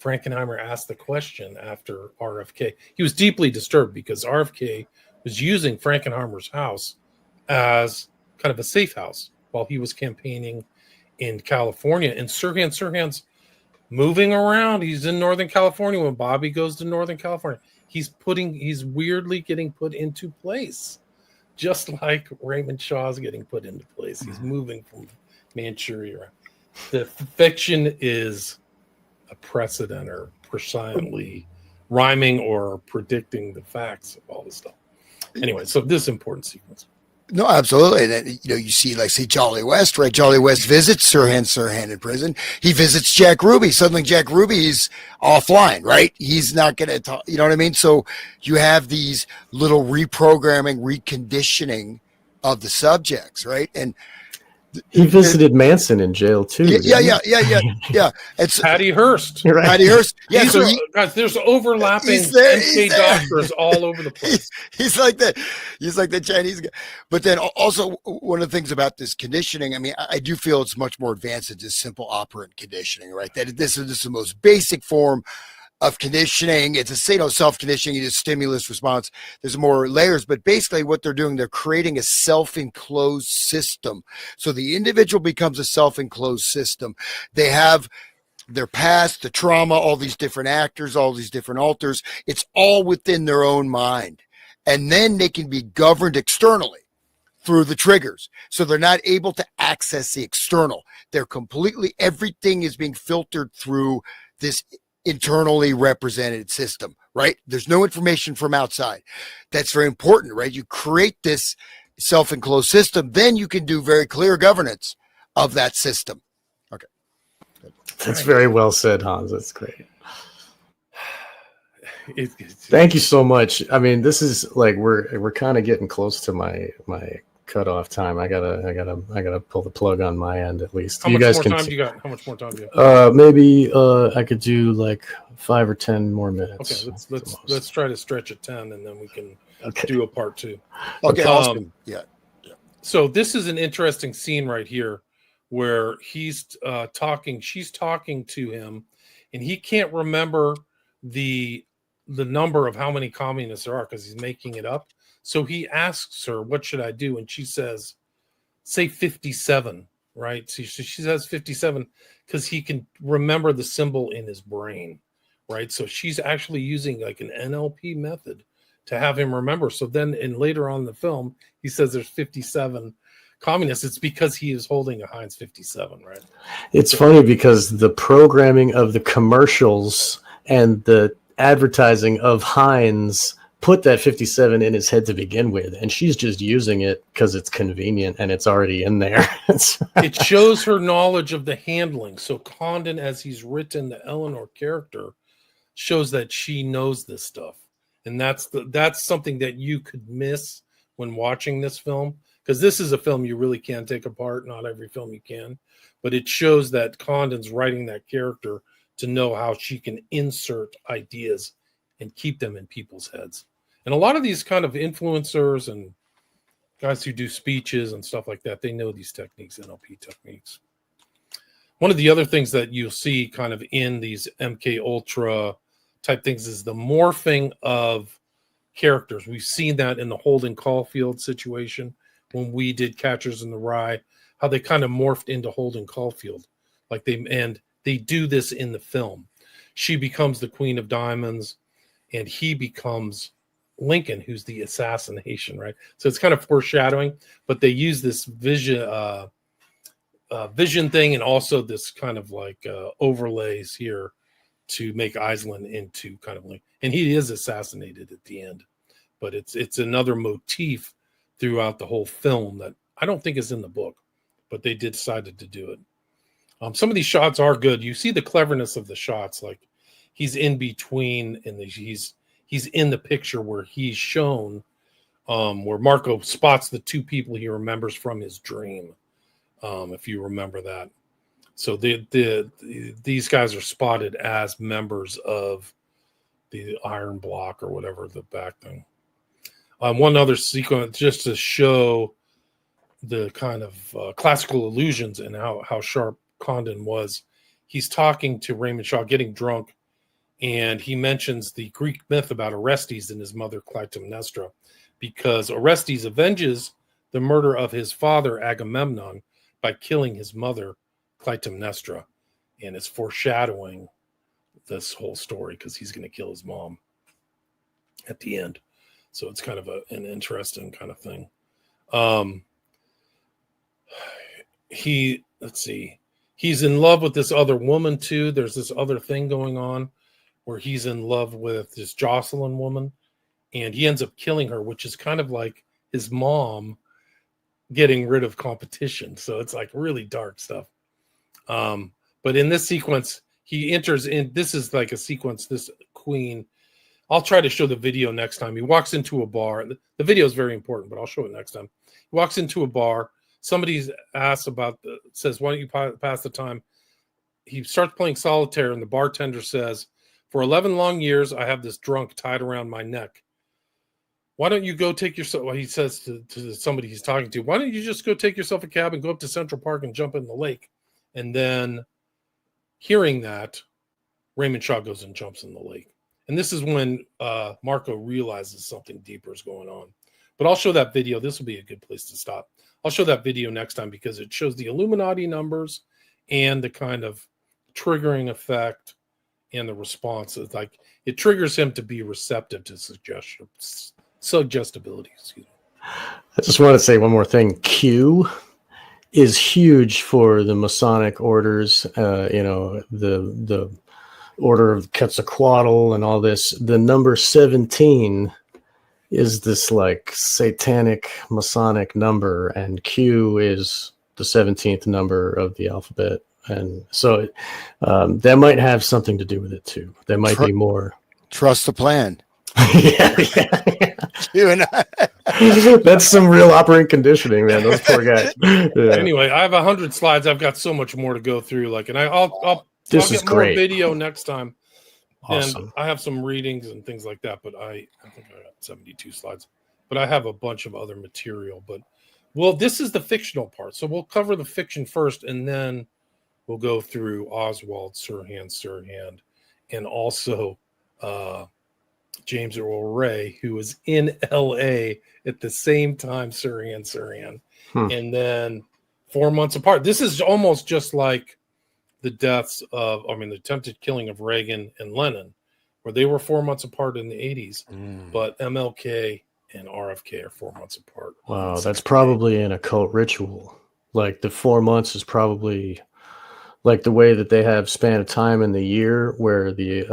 Frankenheimer asked the question after RFK. He was deeply disturbed because RFK was using Frankenheimer's house as kind of a safe house while he was campaigning in California. And Sirhan's moving around. He's in Northern California. When Bobby goes to Northern California, he's weirdly getting put into place, just like Raymond Shaw's getting put into place. He's moving from Manchuria. The fiction is a precedent or precisely rhyming or predicting the facts of all this stuff. Anyway, so this important sequence. No, absolutely. And then, you see, like, say, Jolly West, right? Jolly West visits Sirhan in prison. He visits Jack Ruby. Suddenly Jack Ruby's offline, right? He's not going to talk, you know what I mean? So you have these little reprogramming, reconditioning of the subjects, right? And he visited Manson in jail too. Yeah. It's Patty Hearst. Right. Patty Hearst. Yeah. Guys, there's overlapping MK doctors all over the place. He's like that. He's like the Chinese guy. But then also one of the things about this conditioning, I mean, I do feel it's much more advanced than just simple operant conditioning, right? That this is the most basic form of conditioning. It's a self-conditioning, it's a stimulus response. There's more layers, but basically what they're doing, they're creating a self-enclosed system. So the individual becomes a self-enclosed system. They have their past, the trauma, all these different actors, all these different alters. It's all within their own mind. And then they can be governed externally through the triggers. So they're not able to access the external. Everything is being filtered through this internally represented system, right? There's no information from outside. That's very important, right? You create this self-enclosed system, then you can do very clear governance of that system. Okay. That's very well said, Hans. That's great. Thank you so much. I mean, this is like we're kind of getting close to my cutoff time. I gotta pull the plug on my end at least. How You much guys more can time do you got? How much more time do you have? maybe I could do like 5 or 10 more minutes. Okay, let's try to stretch at 10, and then we can Okay. do a part 2. Okay, awesome. Yeah. So this is an interesting scene right here, where he's talking. She's talking to him, and he can't remember the number of how many communists there are because he's making it up. So he asks her, "What should I do?" And she says, "Say 57." Right? So she says 57 because he can remember the symbol in his brain. Right? So she's actually using like an NLP method to have him remember. So then, and later on in the film, he says there's 57 communists. It's because he is holding a Heinz 57, right? It's funny because the programming of the commercials and the advertising of Heinz put that 57 in his head to begin with, and she's just using it because it's convenient and it's already in there. It shows her knowledge of the handling. So Condon, as he's written the Eleanor character, shows that she knows this stuff. And that's something that you could miss when watching this film, because this is a film you really can take apart. Not every film you can, but it shows that Condon's writing that character to know how she can insert ideas and keep them in people's heads. And a lot of these kind of influencers and guys who do speeches and stuff like that, they know these techniques, NLP techniques. One of the other things that you'll see kind of in these MK Ultra type things is the morphing of characters. We've seen that in the Holden Caulfield situation when we did Catchers in the Rye, how they kind of morphed into Holden Caulfield. They do this in the film. She becomes the Queen of Diamonds, and he becomes Lincoln, who's the assassination, right? So it's kind of foreshadowing, but they use this vision thing and also this kind of like overlays here to make Iceland into kind of like, and he is assassinated at the end, but it's another motif throughout the whole film that I don't think is in the book, but they decided to do it. Some of these shots are good. You see the cleverness of the shots, like he's in between, and he's in the picture where he's shown, where Marco spots the two people he remembers from his dream, if you remember that. So these guys are spotted as members of the Iron Block or whatever, the back thing. One other sequence just to show the kind of classical illusions and how sharp Condon was. He's talking to Raymond Shaw, getting drunk, and he mentions the Greek myth about Orestes and his mother Clytemnestra, because Orestes avenges the murder of his father Agamemnon by killing his mother Clytemnestra, and it's foreshadowing this whole story because he's going to kill his mom at the end. So it's kind of an interesting kind of thing. He's in love with this other woman too. There's this other thing going on where he's in love with this Jocelyn woman, and he ends up killing her, which is kind of like his mom getting rid of competition. So it's like really dark stuff. But in this sequence, he enters in, this is like a sequence, this queen, I'll try to show the video next time. He walks into a bar. The video is very important, but I'll show it next time. He walks into a bar. Somebody asks says, why don't you pass the time? He starts playing solitaire, and the bartender says, for 11 long years, I have this drunk tied around my neck. Why don't you go take yourself, well, he says to somebody he's talking to, why don't you just go take yourself a cab and go up to Central Park and jump in the lake? And then hearing that, Raymond Shaw goes and jumps in the lake. And this is when Marco realizes something deeper is going on. But I'll show that video. This will be a good place to stop. I'll show that video next time because it shows the Illuminati numbers and the kind of triggering effect and the response. It's like it triggers him to be receptive to suggestibility. Excuse me. I just want to say one more thing. Q is huge for the Masonic orders. The Order of Quetzalcoatl and all this. The number 17 is this like satanic Masonic number, and Q is the 17th number of the alphabet. And so that might have something to do with it too. There might be more. Trust the plan. yeah. you and I. That's some real operant conditioning, man. Those poor guys. Yeah. Anyway, I have 100 slides. I've got so much more to go through. Like, and I'll This is get more great. video next time. Awesome. And I have some readings and things like that, but I think I got 72 slides. But I have a bunch of other material. But well, this is the fictional part. So we'll cover the fiction first, and then we'll go through Oswald Sirhan, and also James Earl Ray, who was in LA at the same time Sirhan. And then 4 months apart. This is almost just like the the attempted killing of Reagan and Lennon, where they were 4 months apart in the 80s, but MLK and RFK are 4 months apart. Wow, that's probably an occult ritual. Like the 4 months is probably like the way that they have span of time in the year where the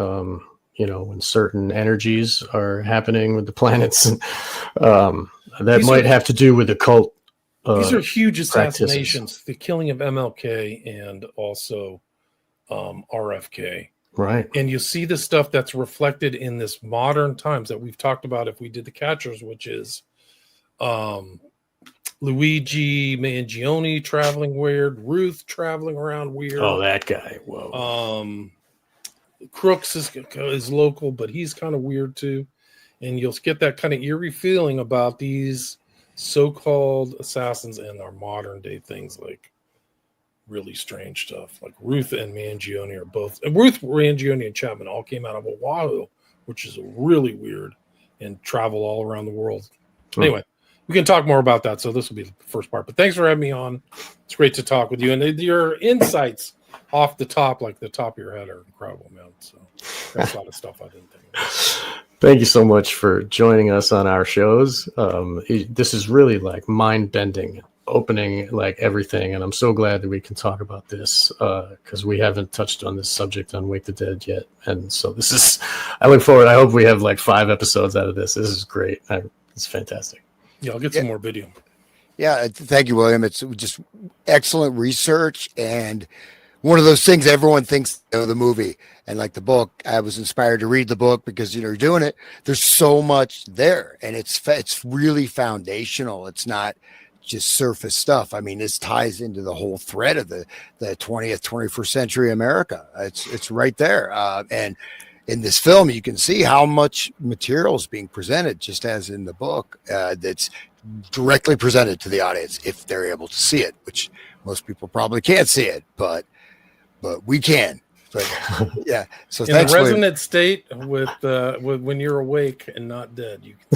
when certain energies are happening with the planets, and that might have to do with occult. These are huge assassinations. Practices. The killing of MLK and also RFK. Right. And you see the stuff that's reflected in this modern times that we've talked about if we did the Catchers, which is Luigi Mangione traveling weird, Ruth traveling around weird. Oh, that guy. Whoa. Crooks is local, but he's kind of weird too. And you'll get that kind of eerie feeling about these so-called assassins and our modern day things, like really strange stuff. Like Ruth and Mangione are both. Ruth, Mangione, and Chapman all came out of Oahu, which is really weird, and travel all around the world. Anyway, we can talk more about that. So this will be the first part. But thanks for having me on. It's great to talk with you. And your insights off the top, like the top of your head, are incredible, man. So that's a lot of stuff I didn't think about. Thank you so much for joining us on our shows. This is really like mind-bending, opening like everything. And I'm so glad that we can talk about this because we haven't touched on this subject on Wake the Dead yet. And so I look forward. I hope we have like 5 episodes out of this. This is great. It's fantastic. Yeah, I'll get some more video. Yeah, thank you, William. It's just excellent research, and one of those things everyone thinks of the movie. And like the book, I was inspired to read the book because you're doing it. There's so much there, and it's really foundational. It's not just surface stuff. I mean, this ties into the whole thread of the 20th, 21st century America. It's right there. And in this film, you can see how much material is being presented, just as in the book, that's directly presented to the audience if they're able to see it, which most people probably can't see it, but we can. But yeah, so in thanks, the resonant state with when you're awake and not dead. You can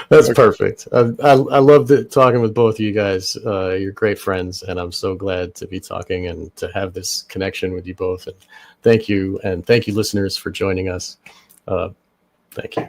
That's perfect. I love talking with both of you guys. You're great friends, and I'm so glad to be talking and to have this connection with you both. And thank you, listeners, for joining us. Thank you.